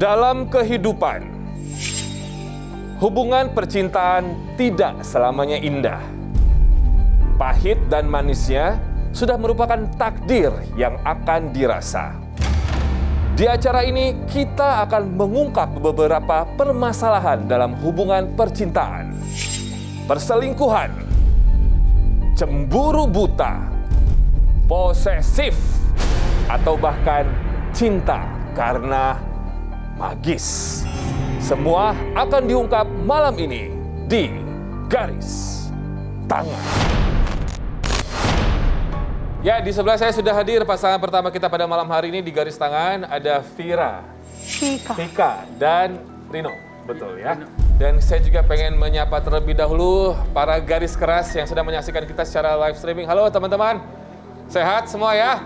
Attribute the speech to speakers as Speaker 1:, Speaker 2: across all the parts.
Speaker 1: Dalam kehidupan, hubungan percintaan tidak selamanya indah. Pahit dan manisnya sudah merupakan takdir yang akan dirasa. Di acara ini kita akan mengungkap beberapa permasalahan dalam hubungan percintaan. Perselingkuhan, cemburu buta, posesif, atau bahkan cinta karena magis. Semua akan diungkap malam ini di Garis Tangan. Ya, di sebelah saya sudah hadir pasangan pertama kita pada malam hari ini di Garis Tangan. Ada Vika dan Rino, betul ya. Dan saya juga pengen menyapa terlebih dahulu para garis keras yang sedang menyaksikan kita secara live streaming. Halo teman-teman, sehat semua ya?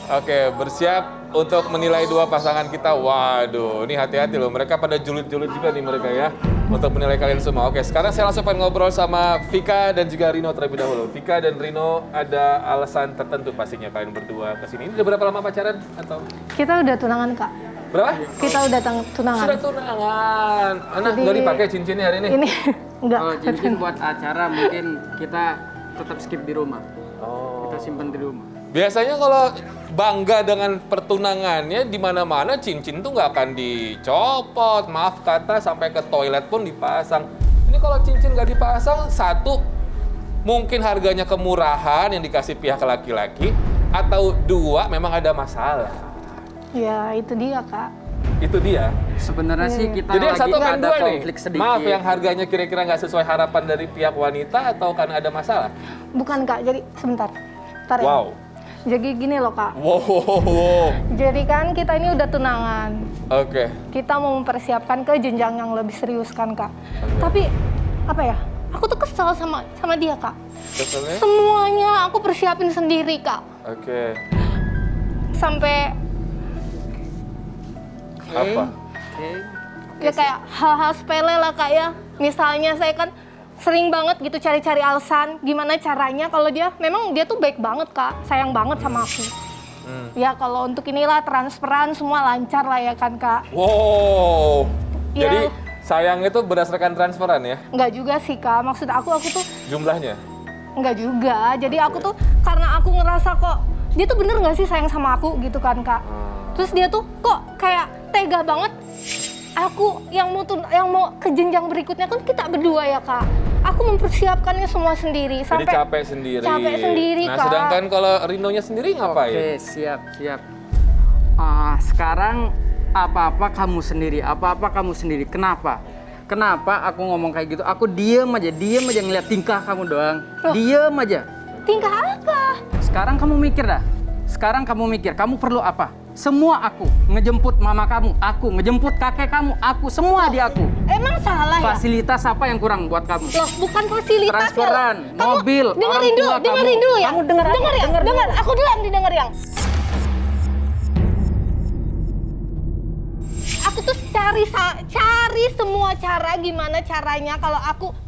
Speaker 1: Oke, bersiap untuk menilai dua pasangan kita. Waduh, ini hati-hati loh, mereka pada julid-julid juga nih mereka ya. Untuk menilai kalian semua. Oke, sekarang saya langsung pengen ngobrol sama Vika dan juga Rino terlebih dahulu. Vika dan Rino, ada alasan tertentu pastinya kalian berdua kesini. Ini udah berapa lama pacaran atau?
Speaker 2: Kita udah tunangan, Kak.
Speaker 1: Berapa?
Speaker 2: Kita udah tunangan.
Speaker 1: Sudah tunangan. Mana nggak dipakai cincinnya hari ini?
Speaker 2: Ini enggak.
Speaker 3: Kalau cincin buat acara mungkin kita tetap skip di rumah.
Speaker 1: Oh.
Speaker 3: Kita simpan di rumah.
Speaker 1: Biasanya kalau bangga dengan pertunangannya, di mana-mana cincin tuh nggak akan dicopot, maaf kata, sampai ke toilet pun dipasang. Ini kalau cincin nggak dipasang, satu, mungkin harganya kemurahan yang dikasih pihak laki-laki, atau dua, memang ada masalah.
Speaker 2: Ya, itu dia, Kak.
Speaker 1: Itu dia.
Speaker 3: Sebenarnya sih kita
Speaker 1: Jadi yang
Speaker 3: lagi
Speaker 1: satu main
Speaker 3: ada
Speaker 1: dua nih.
Speaker 3: konflik sedikit.
Speaker 1: Maaf, yang harganya kira-kira nggak sesuai harapan dari pihak wanita atau karena ada masalah?
Speaker 2: Bukan, Kak. Jadi sebentar. Bentar ya.
Speaker 1: Wow.
Speaker 2: Jadi gini loh, Kak.
Speaker 1: Wow.
Speaker 2: Jadi kan kita ini udah tunangan.
Speaker 1: Oke.
Speaker 2: Kita mau mempersiapkan ke jenjang yang lebih serius kan, Kak. Tapi apa ya? Aku tuh kesel sama dia, Kak.
Speaker 1: Keselnya?
Speaker 2: Semuanya aku persiapin sendiri, Kak.
Speaker 1: Oke.
Speaker 2: Sampai
Speaker 1: Apa?
Speaker 3: Oke.
Speaker 2: ya kayak hal-hal sepele lah, Kak ya. Misalnya saya kan sering banget gitu cari-cari alasan gimana caranya kalau dia tuh baik banget, Kak, sayang banget sama aku. Ya kalau untuk inilah transferan semua lancar lah ya kan, Kak.
Speaker 1: Wow.
Speaker 2: Ya.
Speaker 1: Jadi sayang itu berdasarkan transferan ya?
Speaker 2: Enggak juga sih, Kak, maksud aku tuh
Speaker 1: Jumlahnya?
Speaker 2: enggak juga. Jadi aku tuh karena aku ngerasa kok dia tuh bener nggak sih sayang sama aku gitu kan, Kak. Terus dia tuh kok kayak tega banget. Aku yang mau ke jenjang berikutnya kan kita berdua ya, Kak. Aku mempersiapkannya semua sendiri.
Speaker 1: Jadi capek sendiri.
Speaker 2: Capek sendiri,
Speaker 1: nah,
Speaker 2: Kak.
Speaker 1: sedangkan kalau Rinonya sendiri ngapain?
Speaker 3: Oke, siap. Sekarang apa-apa kamu sendiri. Kenapa? Kenapa aku ngomong kayak gitu? Aku diem aja ngeliat tingkah kamu doang.
Speaker 2: Loh.
Speaker 3: Diem aja.
Speaker 2: Tingkah apa?
Speaker 3: Sekarang kamu mikir, kamu perlu apa? Semua aku, ngejemput mama kamu, aku, ngejemput kakek kamu, aku, semua di aku.
Speaker 2: Emang salah ya?
Speaker 3: Fasilitas apa yang kurang buat kamu?
Speaker 2: Loh, bukan fasilitas.
Speaker 3: Transferan,
Speaker 2: Kamu
Speaker 3: mobil,
Speaker 2: dengerin dulu,
Speaker 3: orang tua
Speaker 2: dengerin
Speaker 3: kamu.
Speaker 2: dulu ya.
Speaker 3: Kamu denger apa?
Speaker 2: Dengar. Aku dulu yang didengar yang. Aku tuh cari semua cara gimana caranya kalau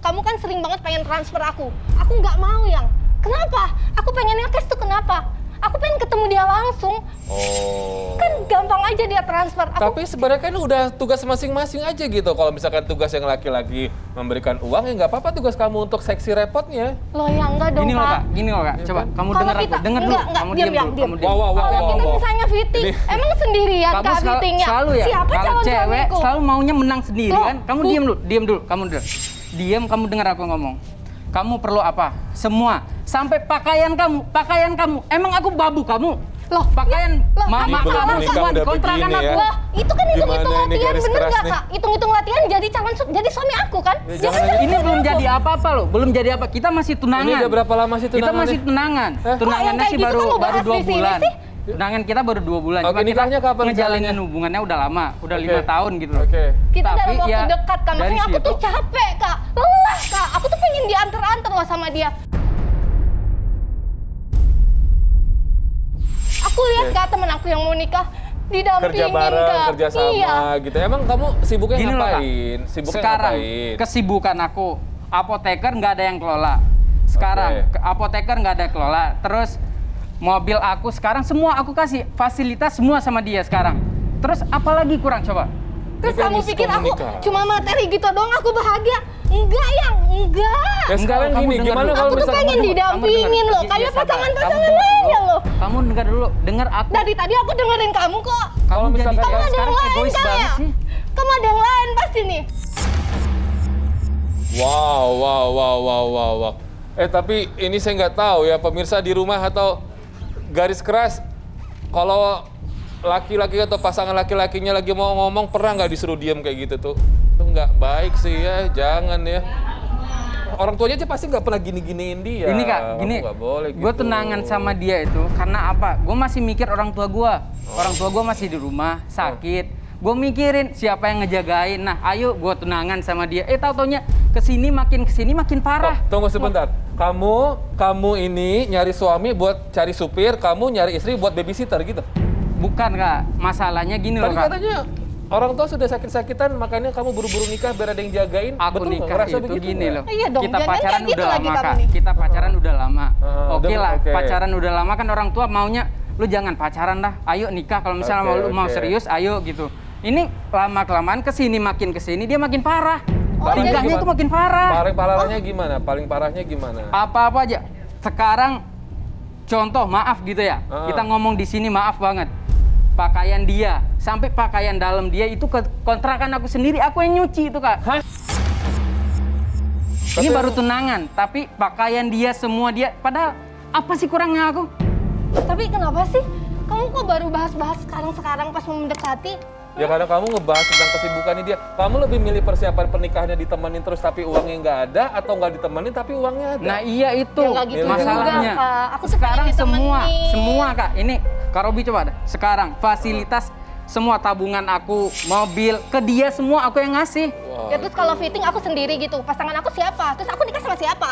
Speaker 2: kamu kan sering banget pengen transfer aku. Aku nggak mau yang. Kenapa? Aku pengennya cash tuh kenapa? Aku pengen ketemu dia langsung.
Speaker 1: Oh.
Speaker 2: Kan gampang aja dia transfer.
Speaker 1: Tapi sebenarnya kan udah tugas masing-masing aja gitu. Kalau misalkan tugas yang laki-laki memberikan uang, ya nggak apa-apa tugas kamu untuk seksi repotnya.
Speaker 2: Loh ya enggak dong,
Speaker 3: Gini loh,
Speaker 2: Kak.
Speaker 3: Kak. Coba kamu
Speaker 2: Kalau
Speaker 3: denger aku.
Speaker 2: kita-
Speaker 3: Denger dulu.
Speaker 2: enggak,
Speaker 3: Kamu
Speaker 2: diam.
Speaker 3: Kamu diam.
Speaker 1: Wow.
Speaker 2: Kalau kita misalnya fitting,
Speaker 1: Ini-
Speaker 2: emang sendirian,
Speaker 3: Kamu
Speaker 2: Kak, fittingnya.
Speaker 3: selalu ya,
Speaker 2: Siapa
Speaker 3: kalau
Speaker 2: calon
Speaker 3: cewek
Speaker 2: suamiku?
Speaker 3: selalu maunya menang sendiri
Speaker 2: Loh,
Speaker 3: kan? Kamu diam dulu, kamu dulu. Diam, kamu dengar aku ngomong. Kamu perlu apa? Semua. Sampai pakaian kamu. Emang aku babu kamu?
Speaker 2: Loh,
Speaker 3: Pakaian
Speaker 2: loh,
Speaker 3: mama
Speaker 1: ini belum
Speaker 3: kamu
Speaker 1: menikah
Speaker 3: semua
Speaker 1: udah
Speaker 3: dikontrakan
Speaker 1: begini
Speaker 3: aku.
Speaker 1: ya.
Speaker 2: Wah, itu kan hitung-hitung
Speaker 1: Gimana ini
Speaker 2: latihan,
Speaker 1: garis
Speaker 2: bener
Speaker 1: keras
Speaker 2: nggak,
Speaker 1: nih?
Speaker 2: Kak? Hitung-hitung latihan jadi suami aku kan?
Speaker 1: Ya,
Speaker 2: Dia
Speaker 1: jangan
Speaker 2: kan
Speaker 1: aja.
Speaker 3: Ini belum jadi apa-apa loh, belum jadi apa. Kita masih tunangan.
Speaker 1: Ini udah berapa lama sih
Speaker 3: Kita
Speaker 1: tunangannya?
Speaker 3: masih tunangan.
Speaker 1: Hah?
Speaker 3: Tunangannya
Speaker 2: Kok yang
Speaker 3: sih
Speaker 2: kayak gitu
Speaker 3: baru
Speaker 2: kamu bahas
Speaker 3: 2
Speaker 2: di sini
Speaker 3: bulan.
Speaker 2: sih?
Speaker 3: Tunangan kita baru 2 bulan.
Speaker 1: Oke,
Speaker 3: Cuma kita
Speaker 1: nikahnya kapan
Speaker 3: ngejalanin
Speaker 1: rencananya?
Speaker 3: hubungannya udah lama, udah
Speaker 1: Oke.
Speaker 3: 5 tahun gitu loh.
Speaker 1: Oke.
Speaker 2: Kita
Speaker 3: Tapi
Speaker 2: dalam waktu
Speaker 3: ya,
Speaker 2: dekat, Kak.
Speaker 3: dari
Speaker 2: Makanya aku tuh
Speaker 3: situ-
Speaker 2: capek, Kak. Lelah, Kak. Aku tuh pengen diantar-antar loh sama dia. Aku lihat,
Speaker 1: Oke.
Speaker 2: Kak, temen aku yang mau nikah didampingin,
Speaker 1: Kerja bareng,
Speaker 2: Kak.
Speaker 1: kerja sama
Speaker 2: Iya.
Speaker 1: gitu. Emang kamu sibuknya
Speaker 3: Gini loh, Kak.
Speaker 1: ngapain? Sibuknya
Speaker 3: Sekarang
Speaker 1: ngapain?
Speaker 3: kesibukan aku, apoteker nggak ada yang kelola. Sekarang
Speaker 1: Oke.
Speaker 3: apoteker nggak ada yang kelola. Terus mobil aku sekarang semua aku kasih fasilitas semua sama dia sekarang. Terus apalagi kurang coba?
Speaker 2: Terus
Speaker 1: Ini kan
Speaker 2: kamu pikir aku
Speaker 1: miskomunikasi.
Speaker 2: cuma materi gitu doang aku bahagia? Enggak yang enggak.
Speaker 1: Ya sekarang
Speaker 3: Kamu
Speaker 1: gini,
Speaker 3: dengar
Speaker 1: gimana
Speaker 3: dulu.
Speaker 1: kalau
Speaker 2: Aku tuh
Speaker 1: misalkan
Speaker 2: pengen
Speaker 3: Kamu
Speaker 2: didampingin
Speaker 3: dengar.
Speaker 2: loh,
Speaker 3: Iya,
Speaker 2: kayak
Speaker 3: iya, sabar.
Speaker 2: pasangan-pasangan
Speaker 3: Kamu dengar
Speaker 2: lainnya
Speaker 3: dulu.
Speaker 2: loh.
Speaker 3: Kamu dengar dulu, dengar aku.
Speaker 2: Dari tadi aku dengerin kamu kok.
Speaker 1: Kalau
Speaker 3: Kamu jadi
Speaker 1: misalkan
Speaker 3: kayak
Speaker 2: Kamu ada yang
Speaker 3: sekarang
Speaker 2: lain
Speaker 3: egois
Speaker 2: kan
Speaker 3: banget
Speaker 2: ya?
Speaker 3: sih.
Speaker 2: Kamu ada yang lain pasti nih.
Speaker 1: Wow. Tapi ini saya nggak tahu ya pemirsa di rumah atau garis keras kalau laki-laki atau pasangan laki-lakinya lagi mau ngomong pernah nggak disuruh diam kayak gitu tuh? Itu nggak baik sih ya, jangan ya. Orang tuanya aja pasti nggak pernah gini-giniin dia.
Speaker 3: Gini kak,
Speaker 1: Kamu
Speaker 3: gini.
Speaker 1: nggak boleh gitu.
Speaker 3: Gue tunangan sama dia itu karena apa? Gue masih mikir orang tua gue. Orang tua gue masih di rumah, sakit. Gue mikirin siapa yang ngejagain. Nah, ayo gue tunangan sama dia. Tau-taunya kesini makin parah.
Speaker 1: Tunggu sebentar. Kamu ini nyari suami buat cari supir, kamu nyari istri buat babysitter gitu.
Speaker 3: Bukan kak, masalahnya gini loh
Speaker 1: Tadi
Speaker 3: kak.
Speaker 1: katanya orang tua sudah sakit-sakitan, makanya kamu buru-buru nikah biar ada yang jagain.
Speaker 3: Aku
Speaker 1: Betul nggak?
Speaker 3: nikah
Speaker 1: Ngerasa
Speaker 3: itu
Speaker 1: begitu
Speaker 3: gini
Speaker 1: nggak?
Speaker 3: loh.
Speaker 2: Iya dong,
Speaker 3: Kita
Speaker 2: jangan
Speaker 3: pacaran
Speaker 2: kayak gitu
Speaker 3: udah
Speaker 2: lagi
Speaker 3: lama
Speaker 2: kamu
Speaker 3: kak.
Speaker 2: nih.
Speaker 3: Kita pacaran udah lama. Oke lah,
Speaker 1: oke.
Speaker 3: pacaran udah lama kan orang tua maunya lu jangan pacaran dah. Ayo nikah kalau misalnya
Speaker 1: Oke,
Speaker 3: mau
Speaker 1: oke.
Speaker 3: serius, ayo gitu. Ini lama kelamaan kesini dia makin parah.
Speaker 1: Parahnya
Speaker 3: Tingkahnya
Speaker 1: gimana?
Speaker 3: itu makin parah.
Speaker 1: Paling parahnya gimana? Paling parahnya gimana?
Speaker 3: Apa-apa aja. Sekarang contoh maaf gitu ya.
Speaker 1: Ah.
Speaker 3: Kita ngomong di sini maaf banget. Pakaian dia, sampai pakaian dalam dia itu ke kontrakan aku sendiri, aku yang nyuci itu kak.
Speaker 1: Hah?
Speaker 3: Ini
Speaker 1: Tapi-
Speaker 3: baru tunangan, tapi pakaian dia semua dia. Padahal apa sih kurangnya aku?
Speaker 2: Tapi kenapa sih? Kamu kok baru bahas-bahas sekarang pas mau mendekati?
Speaker 1: Ya karena kamu ngebahas tentang kesibukannya dia. Kamu lebih milih persiapan pernikahannya ditemenin terus tapi uangnya nggak ada, atau nggak ditemenin tapi uangnya ada?
Speaker 3: Nah iya itu
Speaker 2: Ya nggak gitu
Speaker 3: masalahnya.
Speaker 2: juga, Kak. Aku tuh
Speaker 3: Sekarang
Speaker 2: pengen ditemenin.
Speaker 3: semua kak. Ini Kak Robi coba dah. Sekarang fasilitas semua tabungan aku, mobil ke dia semua aku yang ngasih.
Speaker 1: Wah,
Speaker 2: Ya terus kalau fitting aku sendiri gitu, pasangan aku siapa? Terus aku nikah sama siapa?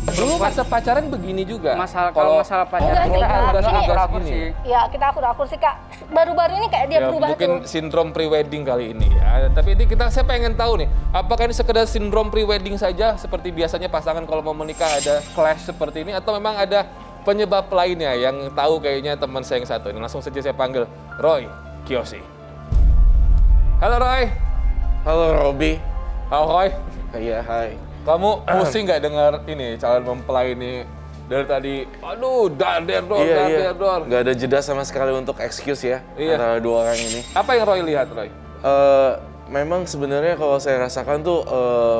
Speaker 1: dulu masa pacaran begini juga.
Speaker 3: Kalau masalah pacaran
Speaker 2: Enggak sih,
Speaker 3: kita
Speaker 2: Kak.
Speaker 3: udah
Speaker 2: Ini-
Speaker 3: akur sih.
Speaker 2: Ya kita akur sih kak. Baru-baru ini kayak dia
Speaker 1: Ya,
Speaker 2: berubah
Speaker 1: mungkin
Speaker 2: tuh.
Speaker 1: sindrom pre-wedding kali ini ya. Tapi ini saya pengen tahu nih, apakah ini sekedar sindrom pre-wedding saja seperti biasanya pasangan kalau mau menikah ada clash seperti ini, atau memang ada penyebab lainnya yang tahu kayaknya teman saya yang satu ini. Langsung saja saya panggil Roy Kiyoshi. Halo Roy.
Speaker 4: Halo Robi.
Speaker 1: Halo Roy.
Speaker 4: Iya, hai.
Speaker 1: Kamu pusing nggak dengar ini calon mempelai ini dari tadi? Aduh, dar-der-dor.
Speaker 4: Nggak ada jeda sama sekali untuk excuse ya
Speaker 1: Iya.
Speaker 4: antara dua orang ini.
Speaker 1: Apa yang Roy lihat, Roy?
Speaker 4: Memang sebenarnya kalau saya rasakan tuh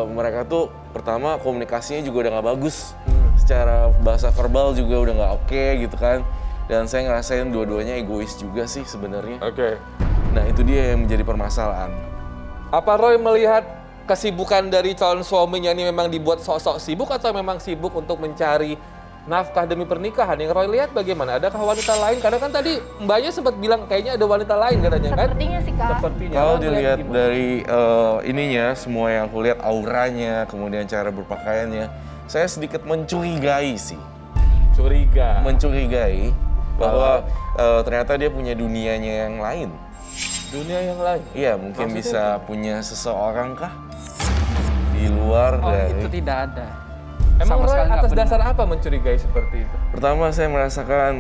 Speaker 4: mereka tuh pertama komunikasinya juga udah nggak bagus. Secara bahasa verbal juga udah nggak oke gitu kan. Dan saya ngerasain dua-duanya egois juga sih sebenarnya.
Speaker 1: Oke.
Speaker 4: Nah itu dia yang menjadi permasalahan.
Speaker 1: Apa Roy melihat kesibukan dari calon suaminya ini memang dibuat sok-sok sibuk, atau memang sibuk untuk mencari nafkah demi pernikahan? Yang Roy lihat bagaimana? Adakah wanita lain? Karena kan tadi mbaknya sempat bilang kayaknya ada wanita lain katanya kan?
Speaker 2: Sepertinya sih kak.
Speaker 1: Sepertinya.
Speaker 4: Kalau
Speaker 1: Roy
Speaker 4: dilihat
Speaker 1: melihat gimana?
Speaker 4: dari ininya, semua yang aku lihat auranya, kemudian cara berpakaiannya, saya sedikit mencurigai sih.
Speaker 1: Curiga.
Speaker 4: Mencurigai bahwa ternyata dia punya dunianya yang lain.
Speaker 1: Dunia yang lain.
Speaker 4: Iya, mungkin
Speaker 1: Maksudnya
Speaker 4: bisa punya seseorang kah di luar
Speaker 3: Oh
Speaker 4: dari.
Speaker 3: itu tidak ada.
Speaker 1: Emang
Speaker 3: Sama
Speaker 1: Roy
Speaker 3: sekali nggak
Speaker 1: atas
Speaker 3: benar.
Speaker 1: dasar apa mencurigai seperti itu?
Speaker 4: Pertama saya merasakan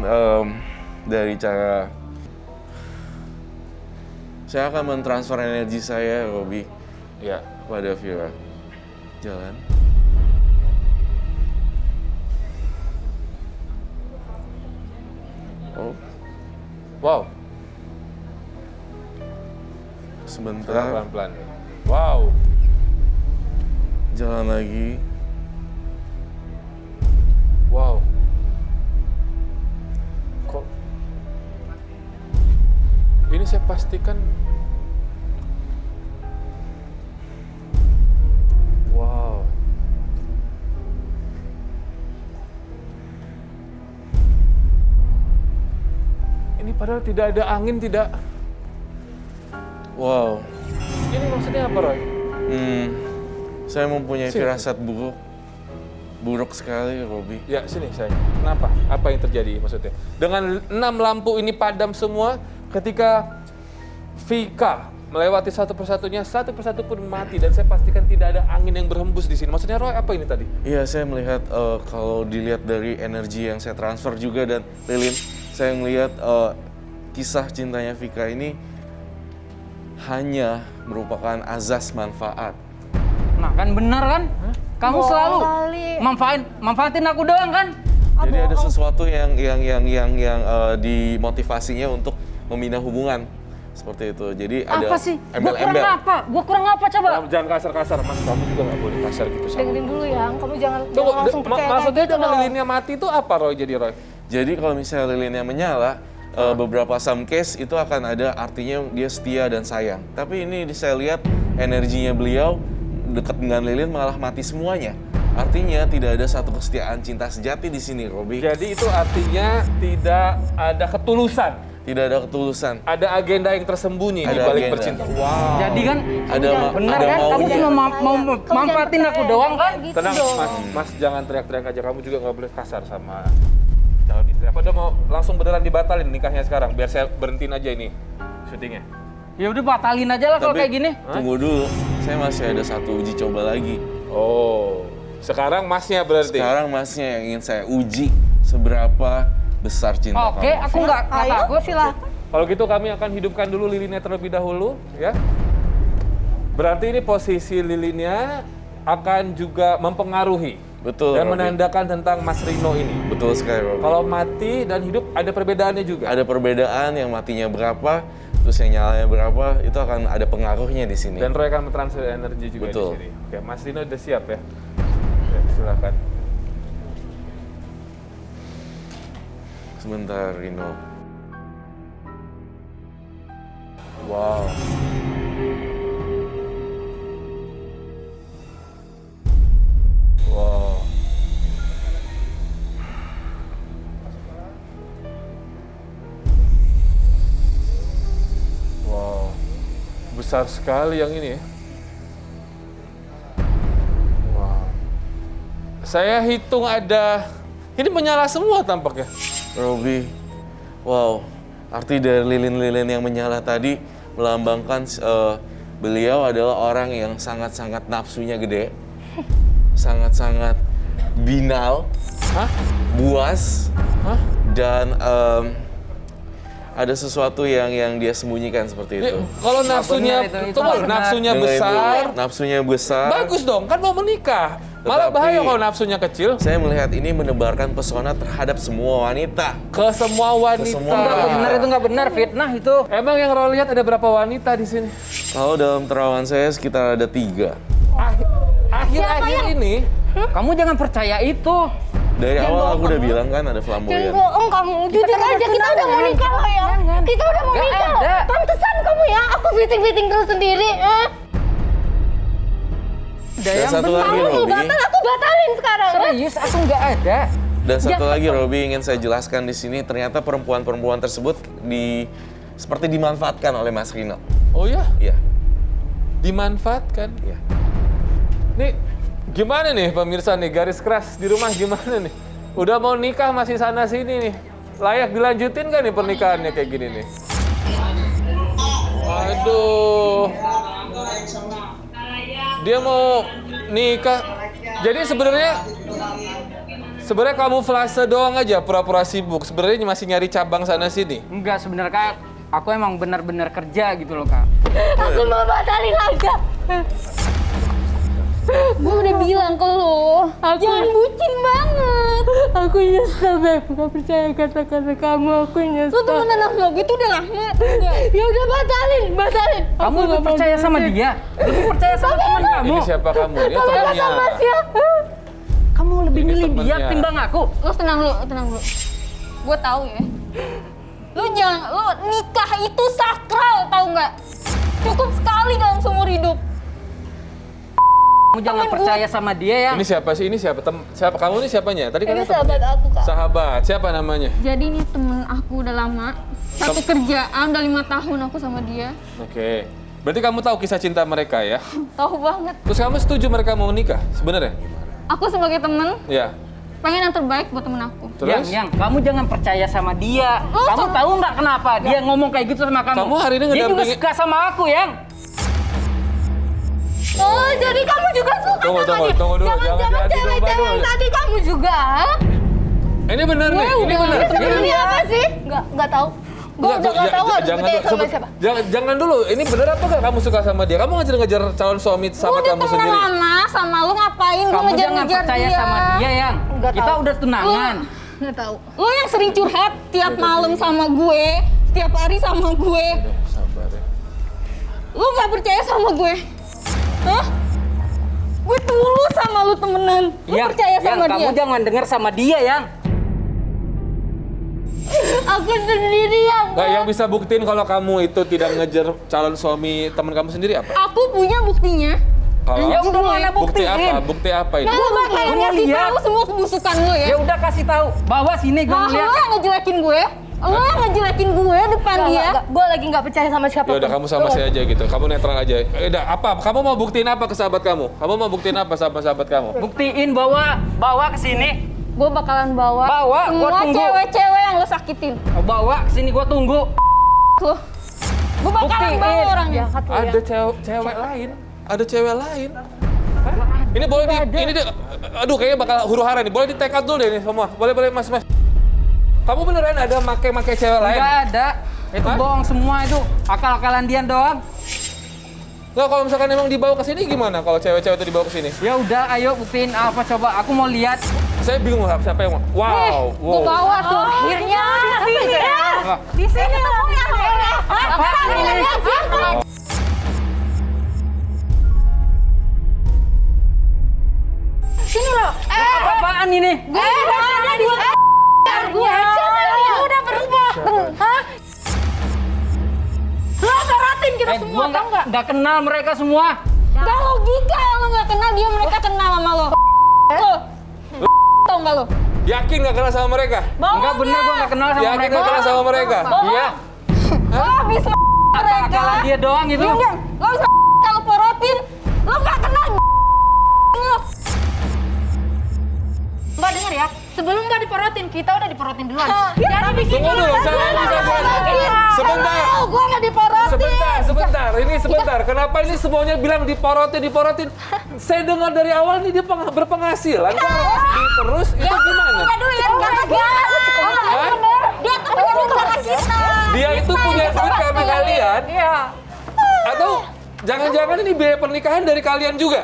Speaker 4: dari cara saya akan mentransfer energi saya, Robi,
Speaker 1: Ya.
Speaker 4: pada Vira. Jalan. Oh,
Speaker 1: Wow.
Speaker 4: sebentar.
Speaker 1: Pelan-pelan. Wow.
Speaker 4: Jalan lagi.
Speaker 1: Wow. Kok ini saya pastikan. Wow. Ini padahal tidak ada angin, tidak.
Speaker 4: Wow.
Speaker 1: Ini maksudnya apa, Roy?
Speaker 4: Saya mempunyai
Speaker 1: Sini.
Speaker 4: firasat buruk. Buruk sekali, Robi.
Speaker 1: Ya, sini saya. Kenapa? Apa yang terjadi maksudnya? Dengan 6 lampu ini padam semua, ketika Vika melewati satu persatu pun mati, dan saya pastikan tidak ada angin yang berhembus di sini. Maksudnya Roy, apa ini tadi?
Speaker 4: Iya, saya melihat kalau dilihat dari energi yang saya transfer juga dan Lilin, saya melihat kisah cintanya Vika ini hanya merupakan azas manfaat.
Speaker 3: Nah kan benar kan? Kamu
Speaker 2: Bohong
Speaker 3: selalu
Speaker 2: kali.
Speaker 3: manfaatin aku doang kan?
Speaker 4: Jadi ada sesuatu yang dimotivasinya untuk membina hubungan seperti itu. Jadi ada
Speaker 3: Apa sih? Gua kurang
Speaker 4: embel-embel.
Speaker 3: apa? Gua kurang apa coba?
Speaker 1: Jangan kasar-kasar, Mas. Kamu juga nggak boleh kasar gitu sama.
Speaker 2: Dengerin dulu ya, kamu jangan
Speaker 1: Tunggu,
Speaker 2: langsung percaya
Speaker 1: maksudnya
Speaker 2: kayak gitu
Speaker 1: dengan
Speaker 2: loh.
Speaker 1: lilinnya mati itu apa, Roy? Jadi Roy?
Speaker 4: Jadi kalau misalnya lilinnya menyala, beberapa some case itu akan ada artinya dia setia dan sayang. Tapi ini saya lihat energinya beliau dekat dengan lilin malah mati semuanya. Artinya tidak ada satu kesetiaan cinta sejati di sini, Robi.
Speaker 1: Jadi itu artinya tidak ada ketulusan.
Speaker 4: Tidak ada ketulusan.
Speaker 1: Ada agenda yang tersembunyi di
Speaker 4: Ada
Speaker 1: balik
Speaker 4: agenda.
Speaker 1: percintaan. Wow.
Speaker 3: Jadi kan
Speaker 4: Ada
Speaker 3: benar
Speaker 4: ada
Speaker 3: kan? Kamu
Speaker 4: maunya.
Speaker 3: cuma mau
Speaker 2: Kamu
Speaker 3: manfaatin
Speaker 2: jangan
Speaker 3: aku
Speaker 2: percaya
Speaker 3: doang kan?
Speaker 2: kayak gitu
Speaker 1: Tenang,
Speaker 2: dong.
Speaker 1: Mas jangan teriak-teriak aja. Kamu juga nggak boleh kasar sama calon istri. Apa udah mau langsung beneran dibatalin nikahnya sekarang? Biar saya berhentiin aja ini syutingnya.
Speaker 3: Ya udah batalin aja lah kalau
Speaker 4: Tapi
Speaker 3: kayak gini.
Speaker 4: tunggu dulu, saya masih ada satu uji coba lagi.
Speaker 1: Oh, sekarang masnya berarti.
Speaker 4: Sekarang masnya yang ingin saya uji seberapa besar cinta
Speaker 3: Oke,
Speaker 4: kamu.
Speaker 3: aku nggak
Speaker 2: Ayo,
Speaker 3: takut.
Speaker 2: silakan.
Speaker 1: Kalau gitu kami akan hidupkan dulu lilinnya terlebih dahulu, ya. Berarti ini posisi lilinnya akan juga mempengaruhi
Speaker 4: Betul,
Speaker 1: dan
Speaker 4: Robi.
Speaker 1: menandakan tentang Mas Rino ini.
Speaker 4: Betul sekali, Robi.
Speaker 1: Kalau mati dan hidup ada perbedaannya juga.
Speaker 4: Ada perbedaan yang matinya berapa, terus yang nyalanya berapa, itu akan ada pengaruhnya di sini.
Speaker 1: Dan Roy akan mentransfer energi juga
Speaker 4: Betul.
Speaker 1: di sini. Oke, Mas Rino udah siap ya? Oke, silakan.
Speaker 4: Sebentar, Rino.
Speaker 1: Wow. Wow. Wow. Besar sekali yang ini ya. Wow. Saya hitung ada, ini menyala semua tampaknya.
Speaker 4: Robi, wow, arti dari lilin-lilin yang menyala tadi melambangkan beliau adalah orang yang sangat-sangat nafsunya gede, sangat-sangat binal,
Speaker 1: Hah?
Speaker 4: buas,
Speaker 1: Hah?
Speaker 4: dan ada sesuatu yang dia sembunyikan seperti
Speaker 1: Ini,
Speaker 4: itu.
Speaker 1: kalau nafsunya,
Speaker 3: benar itu
Speaker 1: tunggu,
Speaker 3: benar.
Speaker 1: nafsunya
Speaker 4: Dengar, Ibu.
Speaker 1: besar,
Speaker 4: Nafsunya besar.
Speaker 1: bagus dong, kan mau menikah. Malah
Speaker 4: Tetapi-
Speaker 1: bahaya kalau nafsunya kecil.
Speaker 4: Saya melihat ini menebarkan pesona terhadap semua wanita.
Speaker 1: Ke semua wanita.
Speaker 4: Ke semua
Speaker 3: Enggak
Speaker 4: wanita.
Speaker 3: benar, itu nggak benar, fitnah itu.
Speaker 1: Emang yang Roy lihat ada berapa wanita di sini?
Speaker 4: Kalau dalam terawan saya sekitar ada 3.
Speaker 1: Akhir-akhir ini,
Speaker 3: Kamu jangan percaya itu.
Speaker 4: Dari
Speaker 2: Jangan
Speaker 4: awal
Speaker 2: bohong
Speaker 4: aku udah
Speaker 2: kamu.
Speaker 4: bilang kan ada
Speaker 2: Jangan
Speaker 4: flamboyan.
Speaker 2: bohong kamu, jujur
Speaker 3: kan
Speaker 2: aja
Speaker 3: udah
Speaker 2: kita udah mau
Speaker 3: tunangan.
Speaker 2: nikah loh ya. Kita udah mau
Speaker 3: Nggak
Speaker 2: nikah loh.
Speaker 3: ada.
Speaker 2: Pantesan kamu ya, aku fitting-fitting terus sendiri.
Speaker 3: Ada
Speaker 4: Dan
Speaker 3: yang
Speaker 4: satu
Speaker 3: benar.
Speaker 4: lagi,
Speaker 2: Kamu mau
Speaker 4: Robi.
Speaker 2: batal, aku batalin sekarang.
Speaker 3: Serius, aku nggak ada.
Speaker 4: Dan satu
Speaker 3: Ya.
Speaker 4: lagi Robi ingin saya jelaskan di sini, ternyata perempuan-perempuan tersebut seperti dimanfaatkan oleh Mas Rino.
Speaker 1: oh ya,
Speaker 4: Iya,
Speaker 1: dimanfaatkan.
Speaker 4: iya.
Speaker 1: Nih, gimana nih pemirsa nih, garis keras di rumah gimana nih? Udah mau nikah masih sana sini nih. Layak dilanjutin gak nih pernikahannya kayak gini nih? Waduh. Dia mau nikah. Jadi sebenarnya kamuflase doang aja, pura-pura sibuk. Sebenarnya masih nyari cabang sana sini.
Speaker 3: Enggak, sebenarnya Kak, aku emang benar-benar kerja gitu loh, Kak.
Speaker 2: Aku mau batalin aja. Gue udah bilang ke lo, jangan bucin banget.
Speaker 5: Aku nyesel, Beb. Gak percaya kata-kata kamu, aku nyesel.
Speaker 2: Lo temenan sama gue tuh udah lama. Ya udah batalin.
Speaker 3: Kamu lebih percaya sama dia? Lebih percaya sama teman kamu?
Speaker 1: Ini siapa kamu? Dia temannya.
Speaker 3: Kamu lebih
Speaker 1: Ini
Speaker 3: milih dia
Speaker 1: temennya.
Speaker 3: timbang aku?
Speaker 2: Lo tenang lu. Gue tahu ya. Lo nikah itu sakral, tahu nggak? Cukup sekali dalam seumur hidup.
Speaker 3: Kamu jangan
Speaker 2: Temen
Speaker 3: percaya sama dia ya.
Speaker 1: Ini siapa sih? Ini siapa? Siapa kamu ini siapanya? Tadi
Speaker 2: Ini
Speaker 1: katanya
Speaker 2: sahabat
Speaker 1: temennya.
Speaker 2: aku, Kak.
Speaker 1: Sahabat. Siapa namanya?
Speaker 2: Jadi ini temen aku udah lama. Satu kerjaan udah 5 tahun aku sama dia.
Speaker 1: Oke. Berarti kamu tahu kisah cinta mereka ya?
Speaker 2: Tahu banget.
Speaker 1: Terus kamu setuju mereka mau nikah? Sebenarnya?
Speaker 2: Aku sebagai temen
Speaker 1: Ya.
Speaker 2: pengen yang terbaik buat temen aku.
Speaker 1: Terus?
Speaker 3: Yang, kamu jangan percaya sama dia.
Speaker 2: Lo
Speaker 3: Kamu
Speaker 2: sama-
Speaker 3: tahu nggak kenapa dia ngomong kayak gitu sama kamu?
Speaker 1: Kamu hari ini
Speaker 3: Dia juga
Speaker 1: ngedampingi-
Speaker 3: suka sama aku, Yang.
Speaker 2: Oh, jadi kamu juga suka
Speaker 1: Tunggu,
Speaker 2: sama dia?
Speaker 1: tunggu dulu. Jangan
Speaker 2: Jangan-jangan
Speaker 1: diadu domba
Speaker 2: cewek-cewek
Speaker 1: dulu.
Speaker 2: yang tadi kamu juga?
Speaker 1: Ini benar nih. Ini benar.
Speaker 2: Ini sebenarnya apa sih? Nggak tahu. Gue udah gak tahu harus percaya sama siapa.
Speaker 1: Jangan dulu, ini bener apa gak kamu suka sama dia? Kamu ngejar-ngejar calon suami sahabat kamu
Speaker 6: Udah
Speaker 1: sendiri.
Speaker 6: temenan lama sama lu ngapain gue
Speaker 3: Kamu jangan
Speaker 6: ngejar-ngejar
Speaker 3: percaya
Speaker 6: dia.
Speaker 3: sama dia, Yang.
Speaker 2: Nggak
Speaker 3: Kita
Speaker 2: tahu.
Speaker 3: udah tunangan.
Speaker 2: Nggak tahu.
Speaker 6: Lu yang sering curhat tiap malam sama gue, setiap hari sama gue.
Speaker 1: Sabar ya.
Speaker 6: Lu gak percaya sama gue? Hah? Gue tulus sama lu temenan. Lu percaya sama
Speaker 3: Yang,
Speaker 6: dia?
Speaker 3: kamu jangan dengar sama dia, Yang.
Speaker 2: Aku sendiri yang.
Speaker 1: Nah, yang bisa buktiin kalau kamu itu tidak ngejar calon suami teman kamu sendiri apa?
Speaker 6: Aku punya buktinya.
Speaker 1: Kalau
Speaker 3: Ya udah mana
Speaker 1: bukti
Speaker 3: buktiin.
Speaker 1: apa? Bukti apa ini?
Speaker 6: Gue bakalan
Speaker 3: Gua
Speaker 6: ngasih
Speaker 3: lihat.
Speaker 6: tahu semua kebusukan lu ya.
Speaker 3: Ya udah kasih tahu. Bawa sini gue
Speaker 6: Nah, lu
Speaker 3: lihat.
Speaker 6: yang ngejelekin gue. Lu yang ngejelekin gue depan dia.
Speaker 2: Gue lagi nggak percaya sama siapa.
Speaker 1: Ya udah kamu sama saya aja gitu. Kamu netral aja. Udah apa? Kamu mau buktiin apa ke sahabat kamu? Kamu mau buktiin apa sama sahabat kamu?
Speaker 3: Buktiin bawa ke sini.
Speaker 6: Gue bakalan bawa,
Speaker 3: Bawa, gua
Speaker 6: semua
Speaker 3: tunggu.
Speaker 6: cewek-cewek yang lu sakitin.
Speaker 3: Bawa ke sini, gue tunggu.
Speaker 6: Lu. Gue bakalan
Speaker 3: Buktiin.
Speaker 6: bawa orangnya.
Speaker 1: Ada cewek lain. Ada cewek lain. Hah? Ini boleh ini aduh kayaknya bakal huru-hara nih. Boleh di-take out dulu deh ini semua. Boleh Mas. Kamu beneran ada make cewek lain?
Speaker 3: Enggak ada. Itu
Speaker 1: Hah?
Speaker 3: bohong semua itu. Akal-akalan dia doang.
Speaker 1: Nggak, kalau misalkan emang dibawa ke sini gimana kalau cewek-cewek itu dibawa ke sini?
Speaker 3: Ya udah, ayo buktiin apa coba. Aku mau lihat.
Speaker 1: Saya bingung siapa yang mau. Wow.
Speaker 6: Gue bawa tuh. Akhirnya di sini ya.
Speaker 3: Wah.
Speaker 6: Di sini ketemunya.
Speaker 3: Apaan ini?
Speaker 6: Sini loh.
Speaker 3: Apaan ini?
Speaker 6: Gue udah berubah. Hah? Lu peratin kita semua,
Speaker 3: Gua
Speaker 6: tau nggak?
Speaker 3: nggak kenal mereka semua.
Speaker 6: Gak logika lu nggak kenal dia, mereka kenal sama lo. Lo, tau nggak lo?
Speaker 1: Yakin nggak kenal sama mereka?
Speaker 3: Enggak bener, gua nggak kenal sama
Speaker 1: Yakin
Speaker 3: mereka.
Speaker 1: nggak kenal sama mereka?
Speaker 3: Iya.
Speaker 6: Lo habis mereka.
Speaker 3: Akal-akalan dia doang itu.
Speaker 6: Diam. Lo bisa kalau porotin, lo nggak kenal. Lo.
Speaker 2: Mbak denger ya, sebelum Mbak diporotin, kita udah diporotin duluan.
Speaker 6: Jadi bikin
Speaker 1: Tunggu dulu, saya bisa jelasin. Sebentar.
Speaker 6: Gue nggak diporotin.
Speaker 1: Sebentar. Kenapa ini semuanya bilang diporotin? Saya dengar dari awal nih dia berpenghasilan. Kok harus terus? Itu gimana?
Speaker 6: Enggak dulu ya, enggak lagi.
Speaker 1: Hah?
Speaker 6: Dia tuh punya negara kita.
Speaker 1: Dia itu punya duit karena kalian?
Speaker 6: Iya.
Speaker 1: Atau jangan-jangan ini biaya pernikahan dari kalian juga?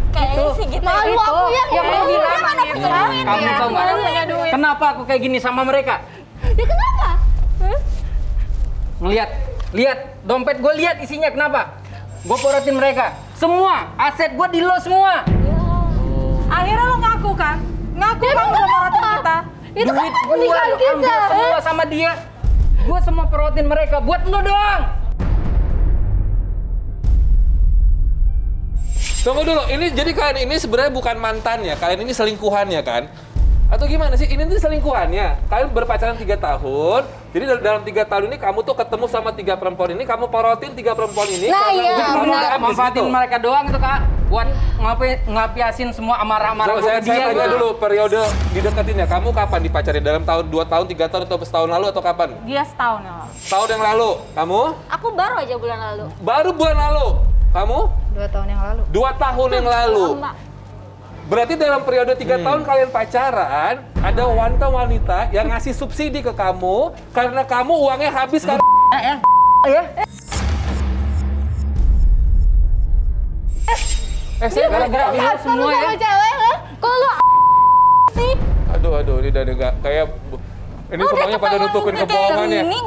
Speaker 6: Kayaknya sih gitu. Malu aku yang
Speaker 3: Yang bilang
Speaker 6: mana punya duit
Speaker 3: kamu
Speaker 6: ya.
Speaker 3: tahu
Speaker 6: Mana punya
Speaker 3: nggak?
Speaker 6: duit.
Speaker 3: Kenapa aku kayak gini sama mereka?
Speaker 6: Ya kenapa?
Speaker 3: Lihat dompet gue, lihat isinya. Kenapa? Gue porotin mereka. Semua aset gue di lo semua.
Speaker 6: Akhirnya lo ngaku kan? Ngaku kan udah porotin kita.
Speaker 2: Itu kan
Speaker 3: Duit gue
Speaker 2: pernikahan
Speaker 3: lo
Speaker 2: kita.
Speaker 3: ambil semua sama dia. Gue semua porotin mereka buat lo doang.
Speaker 1: Tunggu dulu, ini jadi kalian ini sebenarnya bukan mantannya, kalian ini selingkuhannya kan? Atau gimana sih? Ini tuh selingkuhannya. Kalian berpacaran 3 tahun, jadi dalam 3 tahun ini kamu tuh ketemu sama 3 perempuan ini, kamu porotin 3 perempuan ini
Speaker 6: Nah,
Speaker 1: karena
Speaker 6: iya,
Speaker 1: duit kamu
Speaker 6: benar.
Speaker 1: udah habis
Speaker 3: Manfaatin
Speaker 1: gitu.
Speaker 3: mereka doang itu kak. Buat ngapiasin semua amarah-amarah gue
Speaker 1: Saya
Speaker 3: ke dia.
Speaker 1: tanya
Speaker 3: gua.
Speaker 1: dulu, periode dideketinnya, kamu kapan dipacarin? Dalam tahun, 2 tahun, 3 tahun, atau setahun lalu atau kapan?
Speaker 6: Dia setahun yang lalu.
Speaker 1: Tahun yang lalu. Kamu?
Speaker 6: Aku baru aja bulan lalu.
Speaker 1: Baru bulan lalu. Kamu?
Speaker 2: 2 tahun yang lalu.
Speaker 1: 2 tahun yang lalu.
Speaker 6: Lama.
Speaker 1: Berarti dalam periode 3 tahun kalian pacaran, ada wanita-wanita yang ngasih subsidi ke kamu karena kamu uangnya habis karena saya
Speaker 3: Gara-gara ini semua ya.
Speaker 6: Sama cewek lo. Kok lo sih?
Speaker 1: aduh, ini udah enggak kayak ini
Speaker 6: Lo udah
Speaker 1: semuanya pada
Speaker 6: ketahuan
Speaker 1: nutupin
Speaker 6: kayak
Speaker 1: kebohongannya.
Speaker 6: gini.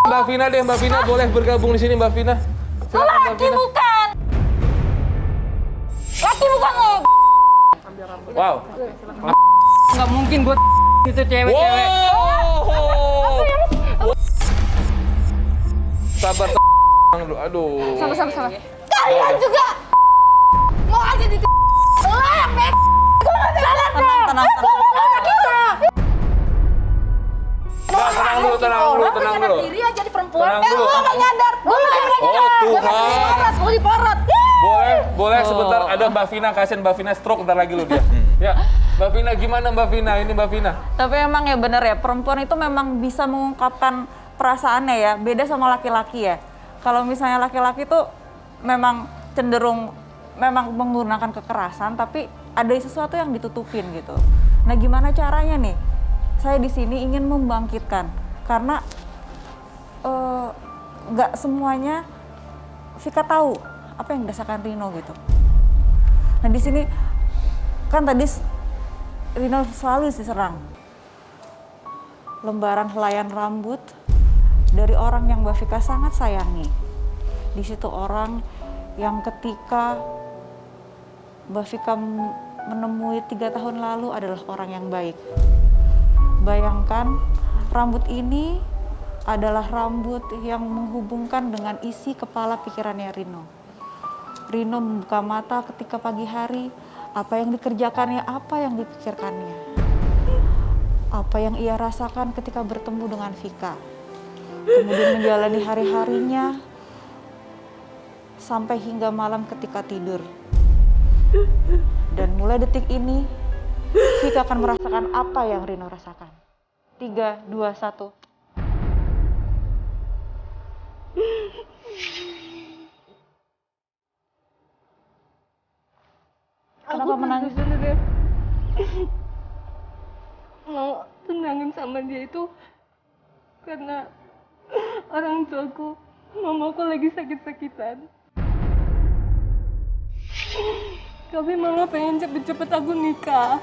Speaker 1: Mbak Vina boleh bergabung di sini Mbak Vina.
Speaker 6: Lo
Speaker 1: Silakan, Mbak
Speaker 6: laki
Speaker 1: Vina.
Speaker 6: bukan? Laki bukan lo.
Speaker 1: Wow.
Speaker 3: Nggak mungkin gue itu cewek-cewek.
Speaker 1: Wow. Sabar tenang dulu. Aduh.
Speaker 6: Sama-sama. Kalian juga mau aja di lo yang bek. Gue nggak salah dong. Tenang.
Speaker 1: Nah, tenang dulu.
Speaker 6: Tenang diri aja di perempuan.
Speaker 1: Tenang dulu.
Speaker 6: Gue nggak nyadar. Gue nggak nyadar.
Speaker 1: Oh Tuhan.
Speaker 6: Mau diporot.
Speaker 1: Boleh sebentar ada Mbak Vina, kasihan Mbak Vina stroke ntar lagi lu dia. Ya, Mbak Vina gimana Mbak Vina? Ini Mbak Vina.
Speaker 7: Tapi emang ya bener ya, perempuan itu memang bisa mengungkapkan perasaannya ya, beda sama laki-laki ya. Kalau misalnya laki-laki tuh memang cenderung memang menggunakan kekerasan, tapi ada sesuatu yang ditutupin gitu. Nah gimana caranya nih? Saya di sini ingin membangkitkan, karena nggak semuanya Vika tahu apa yang dirasakan Rino gitu. Nah di sini kan tadi Rino selalu diserang. Lembaran helaian rambut dari orang yang Mbak Vika sangat sayangi. Di situ orang yang ketika Mbak Vika menemui 3 tahun lalu adalah orang yang baik. Bayangkan rambut ini adalah rambut yang menghubungkan dengan isi kepala pikirannya Rino. Rino membuka mata ketika pagi hari, apa yang dikerjakannya, apa yang dipikirkannya. Apa yang ia rasakan ketika bertemu dengan Vika. Kemudian menjalani hari-harinya sampai hingga malam ketika tidur. Dan mulai detik ini, Vika akan merasakan apa yang Rino rasakan. 3, 2, 1. Kenapa menangis?
Speaker 5: Sebenarnya mau tenangin sama dia itu karena orang tuaku, mamaku lagi sakit-sakitan. Tapi mama pengen cepet-cepet aku nikah.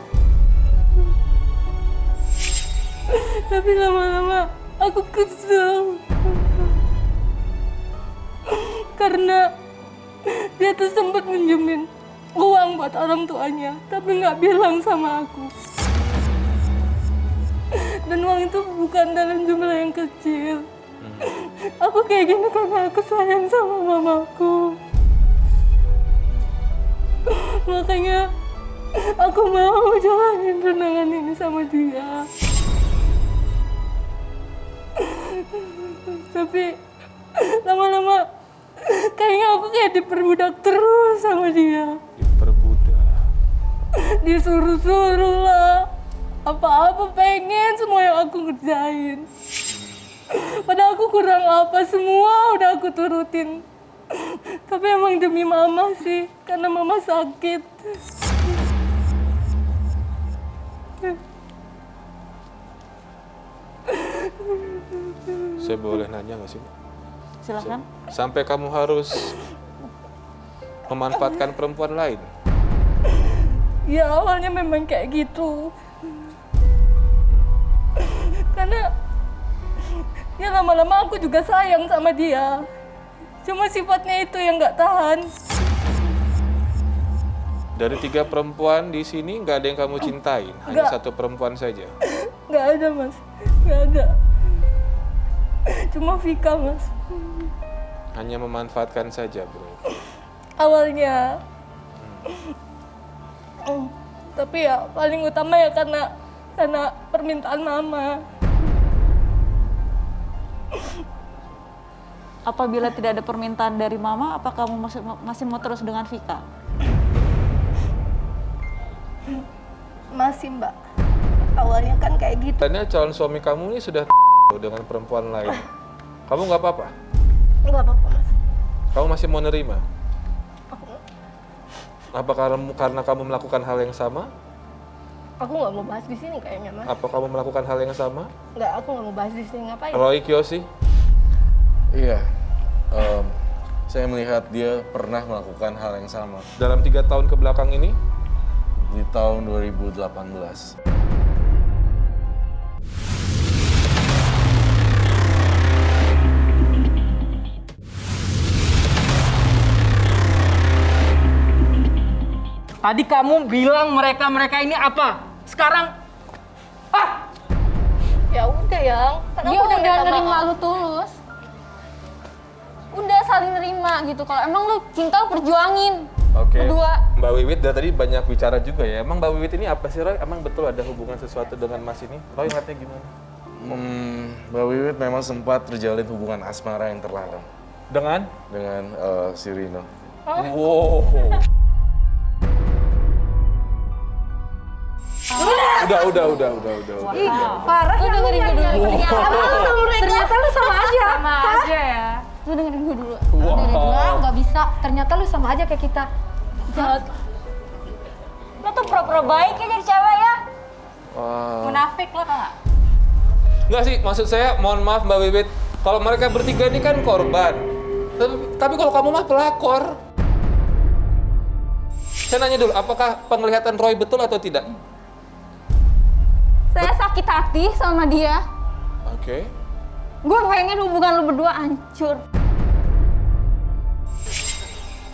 Speaker 5: Tapi lama-lama aku kesel. Karena dia tuh sempat minjemin uang buat orang tuanya, tapi nggak bilang sama aku. Dan uang itu bukan dalam jumlah yang kecil. Aku kayak gini karena aku sayang sama mamaku. Makanya aku mau jalanin tunangan ini sama dia. Tapi lama-lama kayaknya aku kayak diperbudak terus sama dia.
Speaker 1: Diperbudak.
Speaker 5: Disuruh-suruh lah. Apa-apa pengen semua yang aku ngerjain. Padahal aku kurang apa, semua udah aku turutin. Tapi emang demi mama sih, karena mama sakit.
Speaker 1: Saya boleh nanya nggak sih?
Speaker 7: Silahkan.
Speaker 1: Sampai kamu harus memanfaatkan perempuan lain?
Speaker 5: Ya awalnya memang kayak gitu. Karena ya lama-lama aku juga sayang sama dia. Cuma sifatnya itu yang nggak tahan.
Speaker 1: Dari 3 perempuan di sini nggak ada yang kamu cintain, hanya 1 perempuan saja.
Speaker 5: Nggak ada mas, nggak ada. Cuma Vika mas.
Speaker 1: Hanya memanfaatkan saja, bro.
Speaker 5: Awalnya. Tapi ya paling utama ya karena permintaan mama.
Speaker 7: Apabila tidak ada permintaan dari mama, apa kamu masih mau terus dengan Vika?
Speaker 2: Masih mbak. Awalnya kan kayak gitu.
Speaker 1: Tanya calon suami kamu ini sudah dengan perempuan lain. Kamu nggak apa-apa?
Speaker 2: Nggak apa-apa mas.
Speaker 1: Kamu masih mau nerima? Apa karena kamu melakukan hal yang sama?
Speaker 2: Aku nggak mau bahas di sini kayaknya mas.
Speaker 1: Apa kamu melakukan hal yang sama?
Speaker 2: Nggak, aku nggak mau bahas di sini, ngapain?
Speaker 1: Roy Kiyoshi?
Speaker 4: Iya, saya melihat dia pernah melakukan hal yang sama
Speaker 1: Dalam 3 tahun ke belakang ini?
Speaker 4: di tahun 2018.
Speaker 3: Tadi kamu bilang mereka ini apa? Sekarang,
Speaker 2: Ya udah yang. Kan
Speaker 6: Dia
Speaker 2: aku
Speaker 6: udah
Speaker 2: minta
Speaker 6: nerima
Speaker 2: maaf.
Speaker 6: lu tulus. Udah saling nerima gitu. Kalau emang lu cinta lu perjuangin.
Speaker 1: Oke.
Speaker 6: Berdua.
Speaker 1: Mbak Wiwit dari tadi banyak bicara juga ya. Emang Mbak Wiwit ini apa sih, Roy? Emang betul ada hubungan sesuatu dengan Mas ini? Roy ngeliatnya gimana?
Speaker 4: Mbak Wiwit memang sempat terjalin hubungan asmara yang terlarang
Speaker 1: Dengan?
Speaker 4: dengan si Rino.
Speaker 1: Wow. Udah.
Speaker 2: Ih, parah
Speaker 6: Lu
Speaker 2: ya lu
Speaker 6: dengerin gue dulu.
Speaker 2: Ternyata lu sama aja.
Speaker 6: Sama aja ya. Lu dengerin gue dulu. Nggak bisa. Ternyata lu sama aja kayak kita. Jahat.
Speaker 7: Lo tuh pura-pura baik ya jadi cewek ya?
Speaker 6: Munafik lo tau nggak?
Speaker 1: Enggak sih, maksud saya mohon maaf Mbak Wiwit. Kalau mereka bertiga ini kan korban. Tapi kalau kamu mah pelakor. Saya nanya dulu, apakah penglihatan Roy betul atau tidak?
Speaker 6: Saya sakit hati sama dia.
Speaker 1: Oke.
Speaker 6: Gue pengen hubungan lu berdua hancur.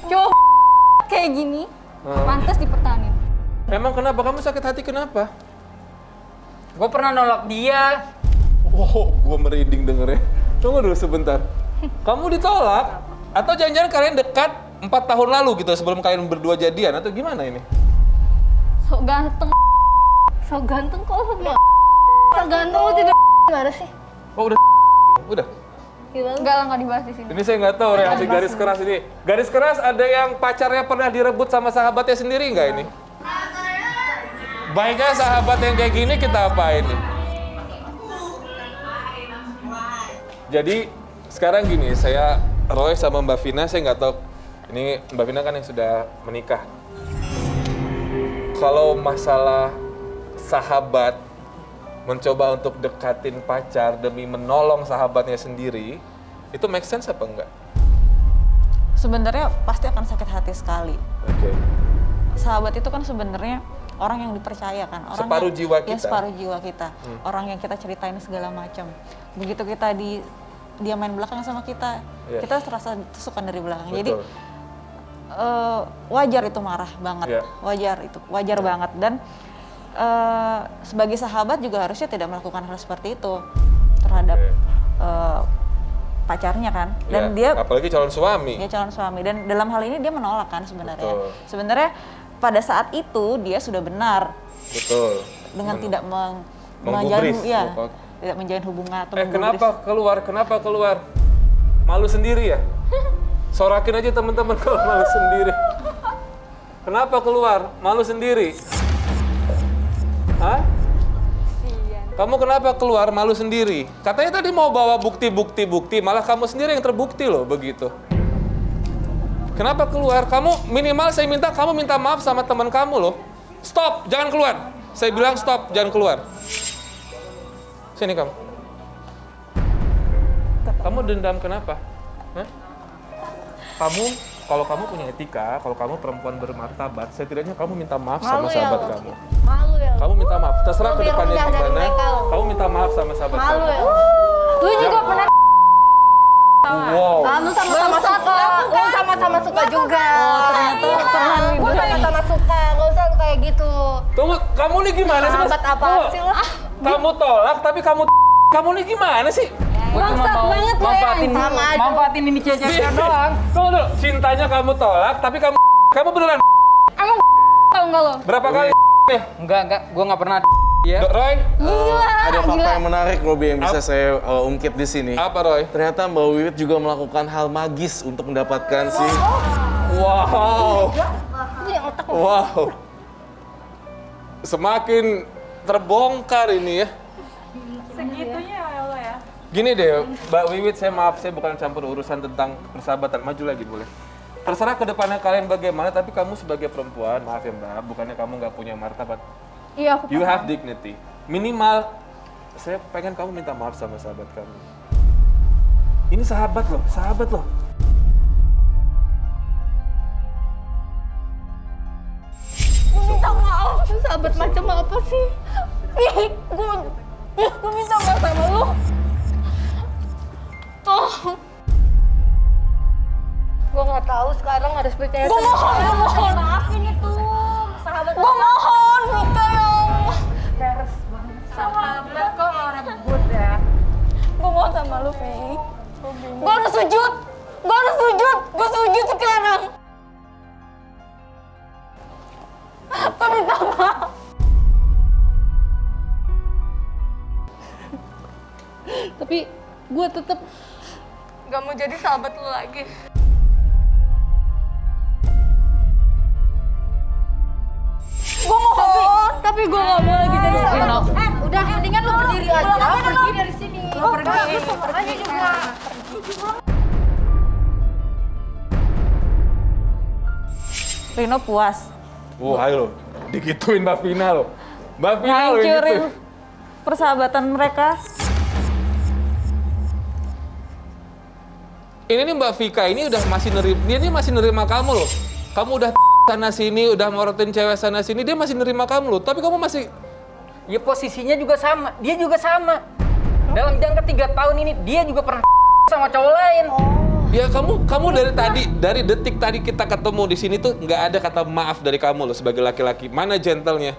Speaker 6: Coba kayak gini, pantas dipertahanin.
Speaker 1: Emang kenapa? Kamu sakit hati kenapa?
Speaker 3: Gue pernah nolak dia.
Speaker 1: Wow, gue merinding dengernya. Tunggu dulu sebentar. Kamu ditolak? Atau jangan-jangan kalian dekat 4 tahun lalu gitu sebelum kalian berdua jadian? Atau gimana ini?
Speaker 6: Sok ganteng.
Speaker 2: So ganteng kok sama so ganteng lu tidak gimana sih?
Speaker 1: Oh udah?
Speaker 2: Gimana?
Speaker 6: Enggak lah, nggak dibahas di sini.
Speaker 1: Ini saya nggak tahu reaksi garis keras ini. Garis keras ada yang pacarnya pernah direbut sama sahabatnya sendiri nggak ini? Baiknya sahabat yang kayak gini kita apain nih? Jadi sekarang gini, saya Roy sama Mbak Vina, saya nggak tahu. Ini Mbak Vina kan yang sudah menikah. Kalau masalah sahabat mencoba untuk dekatin pacar demi menolong sahabatnya sendiri, itu make sense apa enggak?
Speaker 7: Sebenarnya pasti akan sakit hati sekali.
Speaker 1: Oke.
Speaker 7: Sahabat itu kan sebenarnya orang yang dipercaya kan, orang
Speaker 1: Separuh
Speaker 7: yang,
Speaker 1: jiwa
Speaker 7: ya,
Speaker 1: kita.
Speaker 7: separuh jiwa kita, orang yang kita ceritain segala macam. Begitu kita dia main belakang sama kita,
Speaker 1: Iya.
Speaker 7: kita terasa tusukan dari belakang.
Speaker 1: Betul.
Speaker 7: Jadi wajar itu marah banget,
Speaker 1: Iya.
Speaker 7: wajar banget. Dan sebagai sahabat juga harusnya tidak melakukan hal seperti itu terhadap pacarnya kan. Dan
Speaker 1: Ya,
Speaker 7: dia
Speaker 1: apalagi calon suami.
Speaker 7: dia calon suami, dan dalam hal ini dia menolak kan sebenarnya.
Speaker 1: Betul.
Speaker 7: Sebenarnya pada saat itu dia sudah benar
Speaker 1: Betul.
Speaker 7: dengan tidak
Speaker 1: menggubris.
Speaker 7: tidak menjalin hubungan atau
Speaker 1: Kenapa keluar? Kenapa keluar? Malu sendiri ya? Sorakin aja teman-teman kalau malu sendiri. Kenapa keluar? Malu sendiri. Hah? Kamu kenapa keluar malu sendiri? Katanya tadi mau bawa bukti, malah kamu sendiri yang terbukti loh begitu. Kenapa keluar? Kamu minimal saya minta kamu minta maaf sama teman kamu loh. Stop, jangan keluar. Saya bilang stop, jangan keluar. Sini kamu. Kamu dendam kenapa? Hah? Kalau kamu punya etika, kalau kamu perempuan bermartabat, setidaknya kamu minta maaf sama
Speaker 2: Malu ya
Speaker 1: sahabat
Speaker 2: lo?
Speaker 1: kamu.
Speaker 2: Malu ya.
Speaker 1: Kamu minta maaf, terserah
Speaker 2: Lebih
Speaker 1: kedepannya
Speaker 2: rendah dari
Speaker 1: gimana.
Speaker 2: mereka lo.
Speaker 1: Kamu minta maaf sama sahabat
Speaker 2: Malu
Speaker 1: kamu.
Speaker 2: ya.
Speaker 6: Lu juga pernah
Speaker 1: Wow.
Speaker 2: Kamu sama-sama suka. Lu sama-sama suka juga.
Speaker 6: ternyata pernah nih,
Speaker 2: Gue sama-sama suka. Gak usah lu kayak gitu.
Speaker 1: Tunggu, kamu nih gimana sih? Mas?
Speaker 2: Sahabat apa
Speaker 1: Tunggu.
Speaker 2: sih lo?
Speaker 1: Kamu tolak tapi kamu nih gimana sih?
Speaker 3: Gue cuma
Speaker 6: Bangsat
Speaker 3: mau
Speaker 6: banget lo ya.
Speaker 3: manfaatin
Speaker 2: Sama aja.
Speaker 3: manfaatin ini cewek doang.
Speaker 1: Tunggu dulu, cintanya kamu tolak tapi kamu beneran
Speaker 6: Emang tau nggak lo?
Speaker 1: berapa kali nih?
Speaker 3: Enggak, gue nggak pernah ya.
Speaker 1: Roy,
Speaker 4: Ada fakta yang menarik Robi yang bisa saya ungkit di sini.
Speaker 1: apa Roy?
Speaker 4: Ternyata Mbak Wiwit juga melakukan hal magis untuk mendapatkan si
Speaker 1: Wow.
Speaker 2: Itu yang otak lo.
Speaker 1: Wow. Semakin terbongkar ini ya.
Speaker 7: segitunya ya Allah ya.
Speaker 1: Gini deh, Mbak Wiwit, saya maaf, saya bukan campur urusan tentang persahabatan. Maju lagi boleh. Terserah ke depannya kalian bagaimana, tapi kamu sebagai perempuan, maaf ya Mbak, bukannya kamu nggak punya martabat.
Speaker 6: Iya, aku
Speaker 1: You have dignity. Minimal, saya pengen kamu minta maaf sama sahabat kamu. Ini sahabat loh, sahabat loh.
Speaker 2: Minta maaf. Sahabat macam apa sih?
Speaker 6: Ih, gue minta maaf sama lu.
Speaker 2: Gue nggak tahu sekarang harus percaya
Speaker 6: Gue mohon.
Speaker 2: Maafin itu. Sahabat.
Speaker 6: Gue mohon, Mika ya Allah.
Speaker 2: Sahabat kok mau rebut ya?
Speaker 6: Gue mohon sama lu, Vi. Gue harus sujud. Gue sujud sekarang. Gue minta maaf.
Speaker 2: Tapi gue tetep gak mau jadi sahabat lo lagi.
Speaker 6: Gue mohon.
Speaker 2: Tapi gue gak mau lagi jadi sahabat.
Speaker 6: Udah, mendingan lu berdiri aja.
Speaker 2: Pergi dari sini. Lo pergi. Pergi juga.
Speaker 7: Rino puas
Speaker 1: Wah, ayo digituin Mbak Vina loh. Mbak Vina loh yang
Speaker 7: ngancurin
Speaker 1: gitu.
Speaker 7: persahabatan mereka.
Speaker 1: ini nih Mbak Vika ini udah masih nerima kamu loh. Kamu udah sana sini, udah morotin cewek sana sini, dia masih nerima kamu loh. Tapi kamu masih...
Speaker 3: Ya posisinya juga sama, dia juga sama. Dalam jangka 3 tahun ini dia juga pernah sama cowok lain.
Speaker 1: Ya kamu dari detik tadi kita ketemu di sini tuh nggak ada kata maaf dari kamu loh sebagai laki-laki. Mana gentlenya?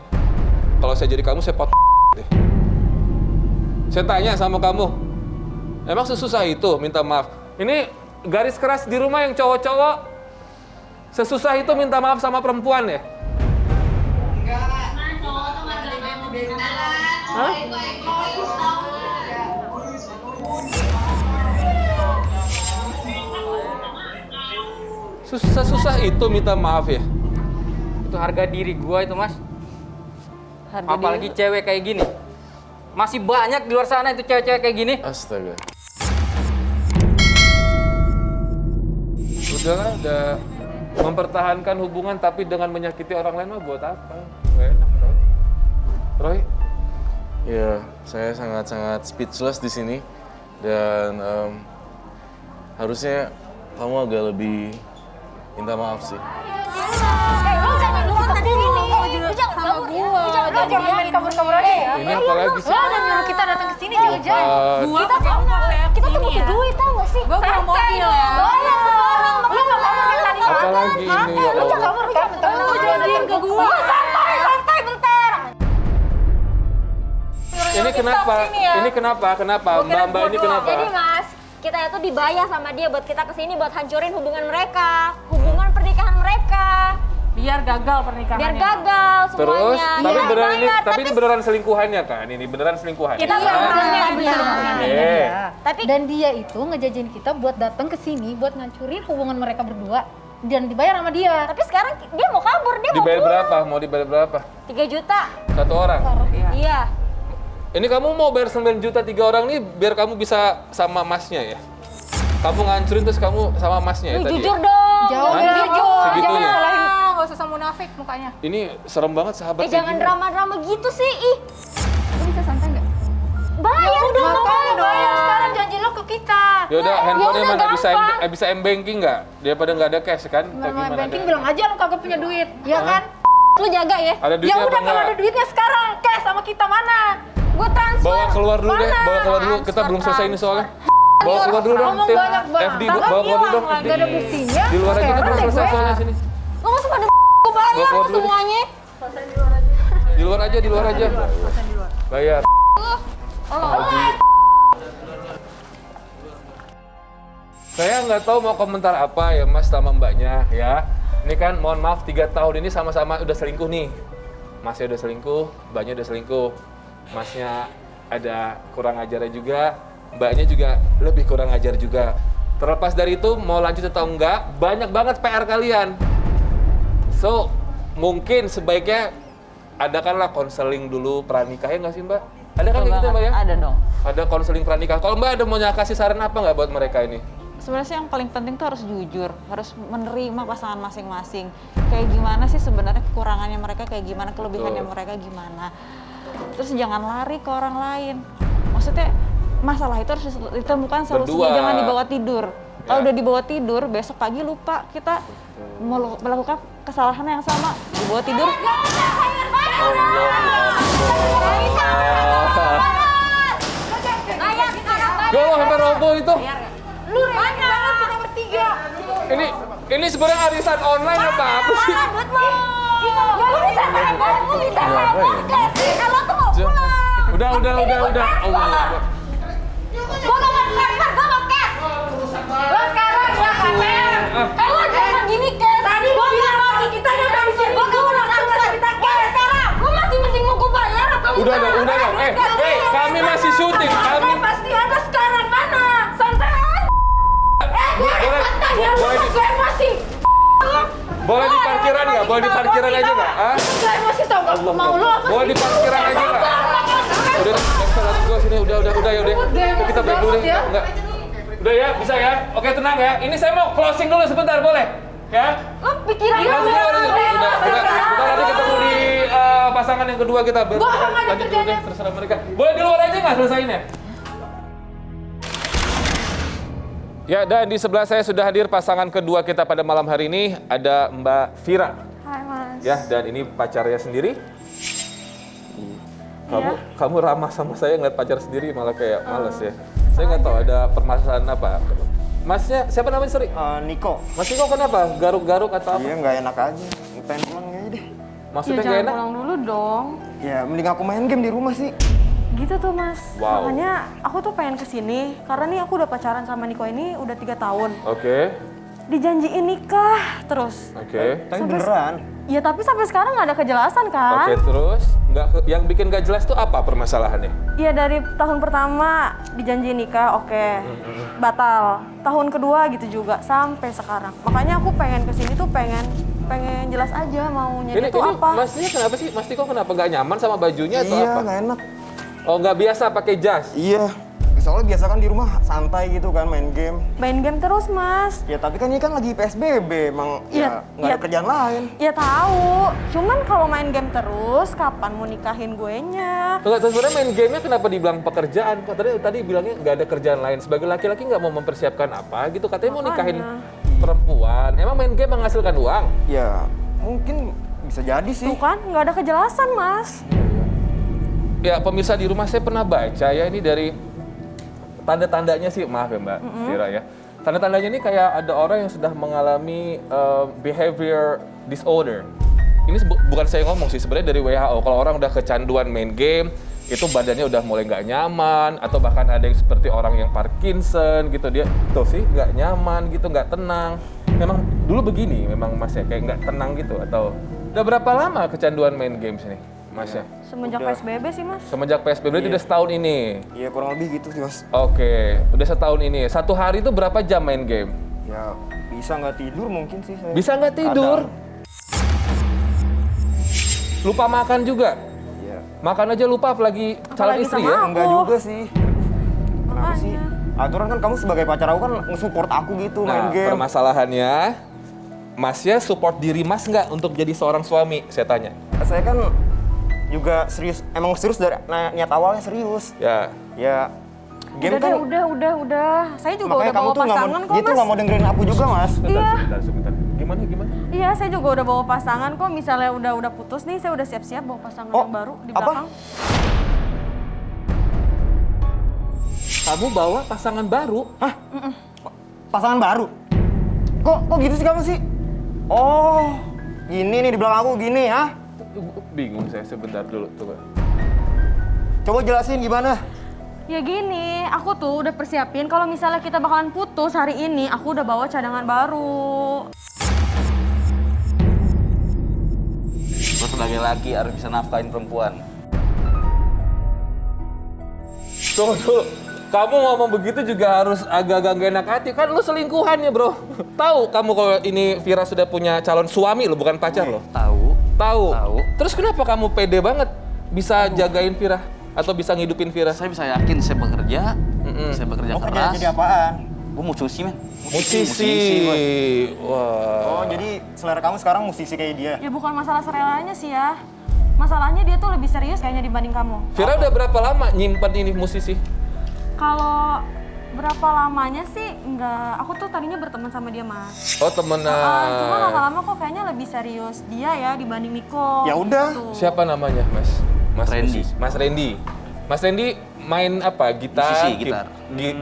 Speaker 1: Kalau saya jadi kamu saya pot deh. Saya tanya sama kamu, emang sesusah itu minta maaf? Ini garis keras di rumah yang cowok-cowok sesusah itu minta maaf sama perempuan ya? Hah? Susah itu minta maaf ya?
Speaker 3: Itu harga diri gua itu, Mas.
Speaker 7: Harga
Speaker 3: Apalagi
Speaker 7: diri.
Speaker 3: cewek kayak gini. Masih banyak di luar sana itu cewek-cewek kayak gini.
Speaker 4: Astaga.
Speaker 1: Udahlah, udah mempertahankan hubungan tapi dengan menyakiti orang lain mah buat apa? Gak enak, Roy. Roy?
Speaker 4: Ya, saya sangat-sangat speechless di sini dan harusnya kamu agak lebih minta maaf sih.
Speaker 2: Jangan main kabur-kabur aja ya.
Speaker 1: Ini apa lagi sih?
Speaker 2: Lo udah nyuruh kita datang ke sini jauh-jauh.
Speaker 6: Kita tuh butuh duit tau gak sih?
Speaker 5: Gua bawa mobil ya.
Speaker 6: Bayar sekarang.
Speaker 2: Lo gak kabur kan tadi?
Speaker 1: Apalagi ini ya
Speaker 2: Lo jangan
Speaker 1: Allah.
Speaker 2: kabur kan? Lo jangan datang ke gua.
Speaker 6: Santai bentar.
Speaker 1: Ini kenapa? Ini kenapa? Kenapa? Mbak-mbak ini kenapa?
Speaker 6: Jadi Mas, kita itu dibayar sama dia buat kita kesini buat hancurin hubungan mereka, hubungan pernikahan mereka.
Speaker 5: Biar gagal pernikahannya.
Speaker 6: Biar gagal
Speaker 1: Terus,
Speaker 6: semuanya.
Speaker 1: tapi
Speaker 6: Iya,
Speaker 1: beneran ini,
Speaker 6: bayar,
Speaker 1: tapi ini beneran selingkuhannya kan? Ini beneran selingkuhannya.
Speaker 6: Kita
Speaker 1: kan?
Speaker 6: beneran
Speaker 1: Oke.
Speaker 6: Tapi
Speaker 8: Dan dia itu ngejajain kita buat datang ke sini buat ngancurin hubungan mereka berdua dan dibayar sama dia.
Speaker 6: tapi sekarang dia mau kabur, dia mau
Speaker 1: Dibayar
Speaker 6: pulang.
Speaker 1: berapa? Mau dibayar berapa?
Speaker 6: 3 juta.
Speaker 1: Satu orang?
Speaker 6: Iya.
Speaker 1: Ini kamu mau bayar 9 juta 3 orang nih biar kamu bisa sama masnya ya? Kamu ngancurin terus kamu sama masnya ya
Speaker 6: Lu
Speaker 1: tadi
Speaker 6: jujur
Speaker 1: ya?
Speaker 6: dong.
Speaker 8: Jauh,
Speaker 1: Hah?
Speaker 8: jujur.
Speaker 1: Segitunya?
Speaker 8: Jangan salahin, nggak usah sama munafik mukanya.
Speaker 1: Ini serem banget sahabat kayak
Speaker 6: Jangan
Speaker 1: gini.
Speaker 6: drama-drama gitu sih. Ih,
Speaker 8: Lu bisa santai nggak?
Speaker 6: bayar dong.
Speaker 8: Makanya bayar sekarang janji lo ke kita.
Speaker 1: Yaudah, handphonenya
Speaker 6: udah,
Speaker 1: mana?
Speaker 6: gampang.
Speaker 1: Bisa M-banking nggak? Daripada nggak ada cash kan?
Speaker 8: Nggak
Speaker 1: Atau
Speaker 8: mau
Speaker 1: gimana
Speaker 8: banking
Speaker 1: ada?
Speaker 8: bilang aja lo kagak punya duit, ya kan?
Speaker 6: Lu jaga ya.
Speaker 1: Ada
Speaker 8: Ya
Speaker 1: duitnya apa
Speaker 8: udah kalau
Speaker 1: nggak?
Speaker 8: ada duitnya sekarang cash sama kita mana?
Speaker 6: Gue transfer.
Speaker 1: Bawa keluar dulu deh,
Speaker 8: Mana?
Speaker 1: bawa keluar dulu. Kita belum selesai ini soalnya. Bawa keluar dulu dong,
Speaker 8: Ngomong
Speaker 1: Tim.
Speaker 8: banyak banget.
Speaker 1: FD, bawa keluar dulu dong.
Speaker 8: Nggak ada
Speaker 1: FD.
Speaker 8: buktinya.
Speaker 1: Di luar aja, kita belum
Speaker 8: Heran deh
Speaker 1: selesai
Speaker 8: gue.
Speaker 1: soalnya sini.
Speaker 6: Lu nggak usah pada gue bayar
Speaker 1: Gua keluar dulu deh.
Speaker 6: semuanya.
Speaker 1: Di luar aja, di luar aja. Bayar. Saya nggak tahu mau komentar apa ya Mas sama Mbaknya ya. Ini kan mohon maaf 3 tahun ini sama-sama udah selingkuh nih. Masnya udah selingkuh, Mbaknya udah selingkuh. Masnya ada kurang ajarnya juga, Mbaknya juga lebih kurang ajar juga. Terlepas dari itu mau lanjut atau enggak, banyak banget PR kalian. So, mungkin sebaiknya adakanlah konseling dulu pranikah ya nggak sih Mbak? Ada kan kayak gitu Mbak ya?
Speaker 7: Ada dong.
Speaker 1: Ada konseling pranikah. Kalau Mbak ada mau kasih saran apa nggak buat mereka ini?
Speaker 7: Sebenarnya sih yang paling penting tuh harus jujur, harus menerima pasangan masing-masing. Kayak gimana sih sebenarnya kekurangannya mereka, kayak gimana kelebihannya
Speaker 1: Betul.
Speaker 7: mereka gimana. Terus jangan lari ke orang lain. Maksudnya masalah itu harus ditemukan solusinya,
Speaker 1: Berdua.
Speaker 7: jangan dibawa tidur. Kalau
Speaker 1: Ya.
Speaker 7: udah dibawa tidur, besok pagi lupa kita melakukan kesalahan yang sama. Dibawa tidur,
Speaker 1: Ya Allah, sampai roboh itu.
Speaker 8: Lu rela banget kita bertiga.
Speaker 1: Ini sebenarnya arisan online apa apa sih? Udah. Allah.
Speaker 6: Gue gak mau transfer, gue mau cash. Lo sekarang ya KPR. Lo jangan gini cash. Tadi gue bilang lagi kita yang dari sini. Gue gak mau transfer, kita cash. Sekarang, lo masih mending mau gue bayar atau
Speaker 1: Udah dong. Kami masih syuting. Kami
Speaker 8: Pasti ada sekarang mana? Santai aja.
Speaker 1: boleh
Speaker 8: Gue masih.
Speaker 1: boleh di parkiran nggak? Boleh di parkiran aja nggak? Ah?
Speaker 8: Gue masih tau gak mau lo apa
Speaker 1: Boleh di parkiran aja nggak? Udah, kita lagi gua sini. Udah ya udah. Kita break dulu deh. Enggak. Udah ya, bisa ya? Oke, tenang ya. Ini saya mau closing dulu sebentar, boleh? Ya?
Speaker 6: lo pikiran
Speaker 1: Closing dulu. Udah. Kita nanti ketemu di pasangan yang kedua kita. Lanjut dulu deh, terserah mereka. Boleh di luar aja nggak selesainya? Ya, dan di sebelah saya sudah hadir pasangan kedua kita pada malam hari ini. Ada Mbak Vira.
Speaker 2: Hai Mas.
Speaker 1: Ya, dan ini pacarnya sendiri. Kamu ramah sama saya ngeliat pacar sendiri malah kayak males ya. Saya nggak tahu ada permasalahan apa. Masnya, siapa namanya sorry?
Speaker 9: Niko.
Speaker 1: Mas Niko kenapa? Garuk-garuk atau apa?
Speaker 9: Iya nggak enak aja. Pengen pulang aja deh.
Speaker 1: Maksudnya nggak
Speaker 2: jangan
Speaker 1: enak?
Speaker 2: pulang dulu dong.
Speaker 9: Ya mending aku main game di rumah sih.
Speaker 5: Gitu tuh Mas.
Speaker 1: Wow.
Speaker 5: Makanya aku tuh pengen kesini karena nih aku udah pacaran sama Niko ini udah 3 tahun.
Speaker 1: Oke,
Speaker 5: Dijanjiin nikah terus.
Speaker 1: oke.
Speaker 9: Tapi beneran.
Speaker 5: Ya tapi sampai sekarang nggak ada kejelasan
Speaker 1: Oke,
Speaker 5: kan?
Speaker 1: terus yang bikin gak jelas tuh apa permasalahannya?
Speaker 5: Iya dari tahun pertama dijanjiin nikah, oke, batal. Tahun kedua gitu juga sampai sekarang. Makanya aku pengen kesini tuh pengen jelas aja maunya dia tuh apa.
Speaker 1: Masnya kenapa sih? Mas Niko kenapa gak nyaman sama bajunya atau
Speaker 9: Iya
Speaker 1: apa?
Speaker 9: nggak enak.
Speaker 1: Oh, nggak biasa pakai jas?
Speaker 9: Iya. Soalnya biasa kan di rumah santai gitu kan main game.
Speaker 5: Main game terus Mas.
Speaker 9: Ya tapi kan ini kan lagi PSBB, emang
Speaker 5: Iya,
Speaker 9: ya nggak ada
Speaker 5: iya.
Speaker 9: kerjaan lain.
Speaker 5: Ya tahu. Cuman kalau main game terus, kapan mau nikahin guenya?
Speaker 1: Enggak, terus sebenarnya main gamenya kenapa dibilang pekerjaan? Kok tadi bilangnya nggak ada kerjaan lain. Sebagai laki-laki nggak mau mempersiapkan apa gitu. Katanya mau nikahin perempuan. Emang main game menghasilkan uang?
Speaker 9: Ya mungkin bisa jadi sih.
Speaker 5: Tuh kan, nggak ada kejelasan Mas.
Speaker 1: Ya pemirsa di rumah saya pernah baca ya ini dari tanda-tandanya sih, maaf ya Mbak Vira ya. Tanda-tandanya ini kayak ada orang yang sudah mengalami behavior disorder. Ini bukan saya ngomong sih, sebenarnya dari WHO. Kalau orang udah kecanduan main game, itu badannya udah mulai nggak nyaman, atau bahkan ada yang seperti orang yang Parkinson gitu, dia tuh sih nggak nyaman gitu, nggak tenang. Memang dulu begini, memang Mas ya, kayak nggak tenang gitu, atau udah berapa lama kecanduan main games ini, Mas ya?
Speaker 5: Semenjak PSBB sih Mas.
Speaker 1: Semenjak PSBB itu udah setahun ini.
Speaker 9: Iya kurang lebih gitu sih Mas.
Speaker 1: Oke, udah setahun ini. Satu hari itu berapa jam main game?
Speaker 9: Ya bisa nggak tidur mungkin sih saya.
Speaker 1: Bisa nggak tidur? Lupa makan juga?
Speaker 9: Iya.
Speaker 1: Makan aja lupa, apalagi calon
Speaker 5: Apalagi
Speaker 1: istri
Speaker 5: sama
Speaker 1: ya?
Speaker 5: aku.
Speaker 9: Enggak juga sih. Kenapa sih?
Speaker 5: Makanya.
Speaker 9: Aturan kan kamu sebagai pacar aku kan nge-support aku gitu main
Speaker 1: Nah,
Speaker 9: game.
Speaker 1: permasalahannya, Masnya support diri Mas nggak untuk jadi seorang suami? Saya tanya.
Speaker 9: Saya kan juga serius, emang serius dari niat awalnya serius.
Speaker 1: Ya,
Speaker 9: Ya game
Speaker 5: Udah
Speaker 9: kan
Speaker 5: deh, udah. Saya juga
Speaker 9: makanya
Speaker 5: udah
Speaker 9: kamu
Speaker 5: bawa
Speaker 9: tuh nggak
Speaker 5: pasangan
Speaker 9: mau
Speaker 5: kok
Speaker 9: gitu
Speaker 5: Mas.
Speaker 9: nggak mau dengerin aku juga Mas.
Speaker 1: sebentar. Gimana?
Speaker 5: Iya, saya juga udah bawa pasangan kok. Misalnya udah putus nih, saya udah siap-siap bawa pasangan
Speaker 9: Oh,
Speaker 5: yang baru di
Speaker 9: apa?
Speaker 5: belakang.
Speaker 1: Kamu bawa pasangan baru?
Speaker 9: Hah? Pasangan baru? Kok gitu sih kamu sih? Oh, gini nih di belakang aku gini ya?
Speaker 1: Bingung saya, sebentar dulu. Coba.
Speaker 9: Coba jelasin gimana?
Speaker 5: Ya gini, aku tuh udah persiapin kalau misalnya kita bakalan putus hari ini, aku udah bawa cadangan baru.
Speaker 10: Lo sebagai laki harus bisa nafkahin perempuan.
Speaker 1: Tunggu dulu. Kamu ngomong begitu juga harus agak-agak gak enak hati. Kan lu selingkuhannya, bro. Tahu kamu kalau ini Vira sudah punya calon suami lo, bukan pacar lo?
Speaker 10: Tahu.
Speaker 1: Tahu.
Speaker 10: Tahu.
Speaker 1: Terus kenapa kamu pede banget bisa jagain Vira atau bisa ngidupin Vira?
Speaker 10: Saya bisa yakin saya bekerja. Saya bekerja
Speaker 9: Mau kerja
Speaker 10: keras.
Speaker 9: jadi apaan?
Speaker 10: Gue musisi, men.
Speaker 1: Musisi.
Speaker 10: gue.
Speaker 1: Wah.
Speaker 9: Oh, jadi selera kamu sekarang musisi kayak dia?
Speaker 5: Ya bukan masalah serelanya sih ya. Masalahnya dia tuh lebih serius kayaknya dibanding kamu.
Speaker 1: Vira udah berapa lama nyimpen ini musisi?
Speaker 5: Kalau berapa lamanya sih enggak, aku tuh tadinya berteman sama dia Mas.
Speaker 1: Oh, temenan.
Speaker 5: Cuma lama-lama kok kayaknya lebih serius dia ya dibanding Niko.
Speaker 9: Ya udah.
Speaker 5: Gitu.
Speaker 1: Siapa namanya, Mas?
Speaker 10: Randy.
Speaker 1: musisi. Mas Randy. Mas Randy main apa? Gitar,
Speaker 10: Musisi, gitar.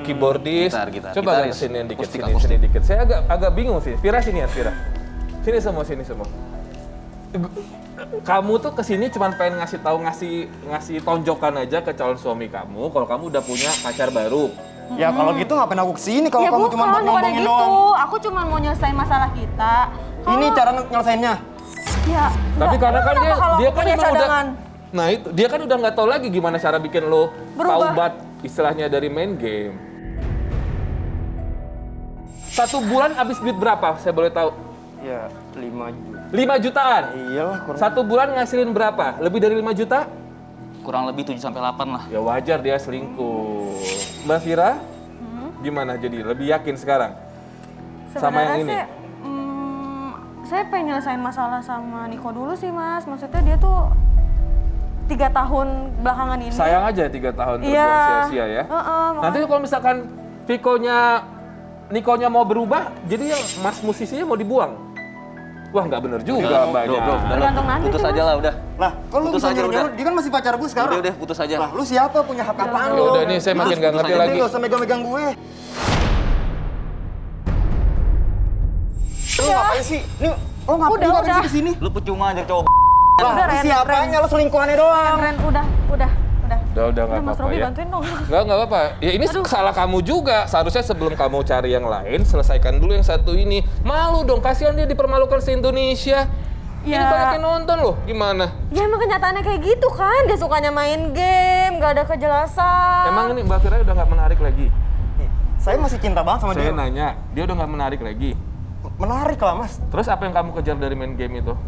Speaker 1: keyboardis.
Speaker 10: Gitar.
Speaker 1: Coba agak
Speaker 10: Gitaris.
Speaker 1: kesini dikit,
Speaker 10: Akustik.
Speaker 1: sini dikit. Saya agak bingung sih. Vira sini ya, Vira. Sini semua. Kamu tuh kesini cuma pengen ngasih tonjokan aja ke calon suami kamu kalau kamu udah punya pacar baru.
Speaker 9: Ya kalau gitu ngapain aku kesini kalau
Speaker 5: Ya
Speaker 9: kamu
Speaker 5: bukan,
Speaker 9: cuma buat
Speaker 5: bukannya
Speaker 9: ngomongin
Speaker 5: gitu.
Speaker 9: doang?
Speaker 5: Aku cuma mau nyelesain masalah kita.
Speaker 9: Ini cara nyelesainnya?
Speaker 5: Ya.
Speaker 1: Tapi
Speaker 5: enggak,
Speaker 1: karena kan
Speaker 5: kenapa kalau
Speaker 1: dia
Speaker 5: aku
Speaker 1: kan
Speaker 5: punya
Speaker 1: emang udah
Speaker 5: cadangan?
Speaker 1: Nah, itu dia kan udah nggak tahu lagi gimana cara bikin lo
Speaker 5: Berubah.
Speaker 1: taubat istilahnya dari main game. 1 bulan habis duit berapa? Saya boleh tahu.
Speaker 9: Ya 5 juta.
Speaker 1: 5 jutaan.
Speaker 9: Iyalah kurang.
Speaker 1: 1 bulan ngasilin berapa? Lebih dari 5 juta?
Speaker 10: Kurang lebih 7-8 lah.
Speaker 1: Ya wajar dia selingkuh. Mbak Vira, gimana jadi? Lebih yakin sekarang? Sama yang ini?
Speaker 5: Sih, saya pengen nyelesain masalah sama Niko dulu sih Mas. Maksudnya dia tuh 3 tahun belakangan ini.
Speaker 1: Sayang aja 3 tahun
Speaker 5: Iya.
Speaker 1: terbuang sia-sia ya.
Speaker 5: Heeh,
Speaker 1: Nanti kalau misalkan Vikonya Nikonya mau berubah, jadi yang mas musisinya mau dibuang. Wah, nggak bener juga, mbaknya.
Speaker 10: Bro,
Speaker 5: Tergantung nanti
Speaker 10: putus
Speaker 5: sih,
Speaker 10: aja lah udah.
Speaker 9: Lah, kok lu
Speaker 10: Putus
Speaker 9: bisa
Speaker 10: aja
Speaker 9: nyuruh-nyuruh?
Speaker 10: udah.
Speaker 9: Dia kan masih pacar gue sekarang.
Speaker 10: Udah, putus aja.
Speaker 9: Lah, lu siapa? Punya hak apaan
Speaker 1: Ya
Speaker 9: lu?
Speaker 1: udah nih, saya makin nggak ngerti
Speaker 9: Jadi
Speaker 1: lagi.
Speaker 9: nggak usah megang-megang gue. Lu ngapain sih? Nih, lo ngapain sih di sini?
Speaker 10: Lu percuma aja cowok.
Speaker 9: Lah,
Speaker 5: Udah,
Speaker 9: lu
Speaker 5: Ren,
Speaker 9: siapanya? Lo selingkuhannya doang.
Speaker 5: Ren, udah.
Speaker 1: Udah nggak
Speaker 5: Mas
Speaker 1: apa-apa
Speaker 5: Robi
Speaker 1: ya.
Speaker 5: bantuin dong.
Speaker 1: Nggak apa-apa. Ya ini salah kamu juga. Seharusnya sebelum kamu cari yang lain, selesaikan dulu yang satu ini. Malu dong, kasihan dia dipermalukan se-Indonesia. Ini
Speaker 5: Ya.
Speaker 1: banyak yang nonton loh, gimana?
Speaker 5: Ya emang kenyataannya kayak gitu kan, dia sukanya main game, nggak ada kejelasan.
Speaker 1: Emang ini Mbak Fira udah nggak menarik lagi?
Speaker 9: Saya masih cinta banget sama
Speaker 1: Saya
Speaker 9: dia.
Speaker 1: nanya, dia udah nggak menarik lagi?
Speaker 9: Menarik lah, Mas.
Speaker 1: Terus apa yang kamu kejar dari main game itu?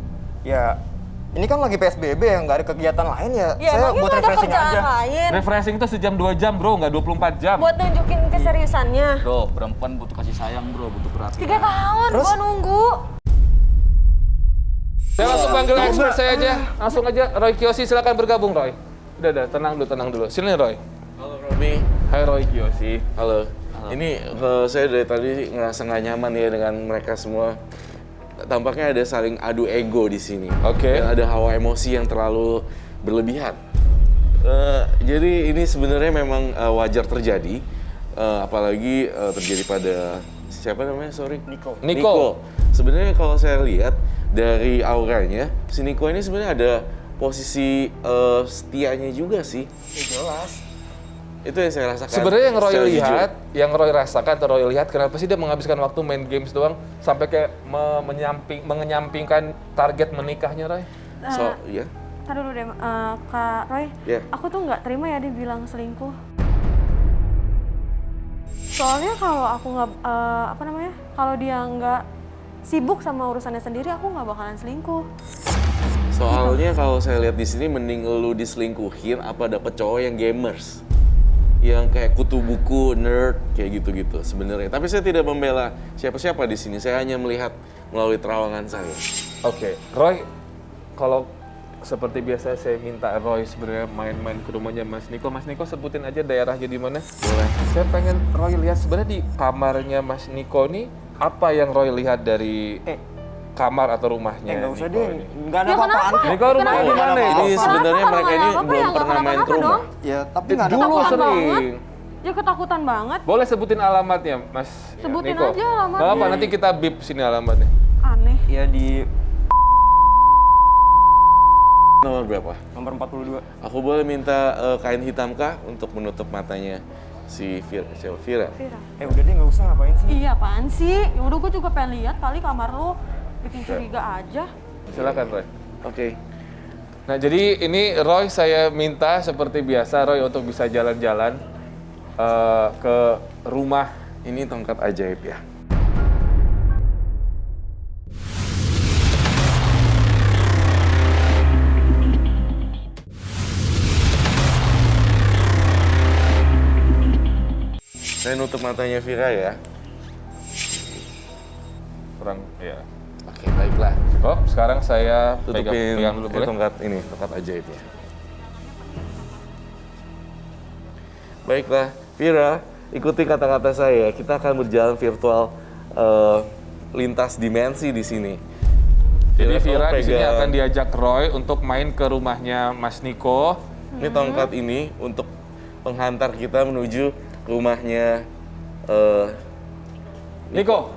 Speaker 9: Ya, ini kan lagi PSBB ya, nggak ada kegiatan lain ya.
Speaker 5: Ya
Speaker 9: Saya
Speaker 5: emangnya
Speaker 9: buat
Speaker 5: nggak ada
Speaker 9: refreshing
Speaker 5: kerjaan
Speaker 9: aja.
Speaker 5: lain
Speaker 1: Refreshing itu sejam 2 jam bro, nggak 24 jam.
Speaker 5: buat nunjukin keseriusannya.
Speaker 10: Bro, perempuan butuh kasih sayang bro, butuh perhatian.
Speaker 5: 3 tahun
Speaker 9: Terus?
Speaker 5: gua nunggu.
Speaker 1: Saya langsung panggil expert saya aja. Langsung aja, Roy Kiyoshi silakan bergabung Roy. Udah, tenang dulu. Sini Roy.
Speaker 4: Halo Robi.
Speaker 1: Hai Roy Kiyoshi.
Speaker 4: Halo. Ini saya dari tadi ngerasa nggak nyaman ya dengan mereka semua. Tampaknya ada saling adu ego di sini.
Speaker 1: Oke.
Speaker 4: Dan ada hawa emosi yang terlalu berlebihan. Jadi ini sebenarnya memang wajar terjadi, apalagi terjadi pada siapa namanya? Sorry.
Speaker 1: Niko.
Speaker 4: Sebenarnya kalau saya lihat dari auranya, si Niko ini sebenarnya ada posisi setianya juga sih.
Speaker 9: Ya jelas.
Speaker 4: Itu yang saya rasakan.
Speaker 1: Sebenarnya yang Roy
Speaker 4: secara jujur.
Speaker 1: lihat, yang Roy rasakan atau Roy lihat, kenapa sih dia menghabiskan waktu main games doang sampai kayak menyampingkan target menikahnya Roy?
Speaker 4: So, iya.
Speaker 5: Ntar dulu deh, Kak Roy.
Speaker 4: Iya.
Speaker 5: Aku tuh nggak terima ya dibilang selingkuh. Soalnya kalau aku nggak, kalau dia nggak sibuk sama urusannya sendiri, aku nggak bakalan selingkuh.
Speaker 4: Soalnya kalau saya lihat di sini mending lu diselingkuhin apa dapet cowok yang gamers. Yang kayak kutu buku, nerd, kayak gitu-gitu sebenarnya. Tapi saya tidak membela siapa-siapa di sini. Saya hanya melihat melalui terawangan saya.
Speaker 1: Oke, Roy, kalau seperti biasa saya minta Roy sebenarnya main-main ke rumahnya Mas Niko. Mas Niko sebutin aja daerahnya di mana.
Speaker 4: Boleh.
Speaker 1: Saya pengen Roy lihat sebenarnya di kamarnya Mas Niko nih apa yang Roy lihat dari kamar atau rumahnya.
Speaker 9: Nggak usah
Speaker 1: Niko
Speaker 9: deh,
Speaker 1: ini.
Speaker 9: nggak ada apa-apaan kok.
Speaker 1: Niko rumahnya di mana
Speaker 4: Ini
Speaker 1: ini?
Speaker 4: sebenarnya
Speaker 5: Kalau
Speaker 4: mereka
Speaker 5: nggak
Speaker 4: ini
Speaker 5: ada apa-apa,
Speaker 4: belum
Speaker 5: ya nggak
Speaker 4: pernah main ke
Speaker 5: kenapa-napa
Speaker 4: rumah.
Speaker 5: dong.
Speaker 9: Ya, tapi nggak ada
Speaker 1: Dulu
Speaker 9: apa-apaan.
Speaker 1: sering.
Speaker 5: Ya ketakutan banget,
Speaker 1: Boleh sebutin alamatnya, Mas
Speaker 5: Sebutin
Speaker 1: Niko?
Speaker 5: aja alamatnya.
Speaker 1: Nggak apa, nanti kita bip sini alamatnya.
Speaker 5: aneh.
Speaker 9: Ya di
Speaker 4: Nomor berapa?
Speaker 9: nomor 42.
Speaker 4: Aku boleh minta kain hitam kah untuk menutup matanya si Vira?
Speaker 9: Udah deh, nggak usah ngapain sih.
Speaker 5: Iya apaan sih? Ya udah gue juga pengen lihat kali kamar lu bikin curiga aja.
Speaker 1: Silakan Roy.
Speaker 4: Oke.
Speaker 1: Nah, jadi ini Roy saya minta seperti biasa Roy untuk bisa jalan-jalan ke rumah.
Speaker 4: Ini tongkat ajaib ya. Saya nutup matanya Vira ya.
Speaker 1: Kurang, ya.
Speaker 4: Oke, baiklah.
Speaker 1: Oh, sekarang saya
Speaker 4: Tutupin
Speaker 1: pegang dulu boleh?
Speaker 4: tongkat ini, tongkat ajaib ya. Baiklah, Vira, ikuti kata-kata saya. Kita akan berjalan virtual lintas dimensi di sini.
Speaker 1: Jadi Vira
Speaker 4: tolong
Speaker 1: di sini
Speaker 4: pegang.
Speaker 1: akan diajak Roy untuk main ke rumahnya Mas Niko.
Speaker 4: Ini tongkat ini untuk penghantar kita menuju rumahnya
Speaker 1: Niko,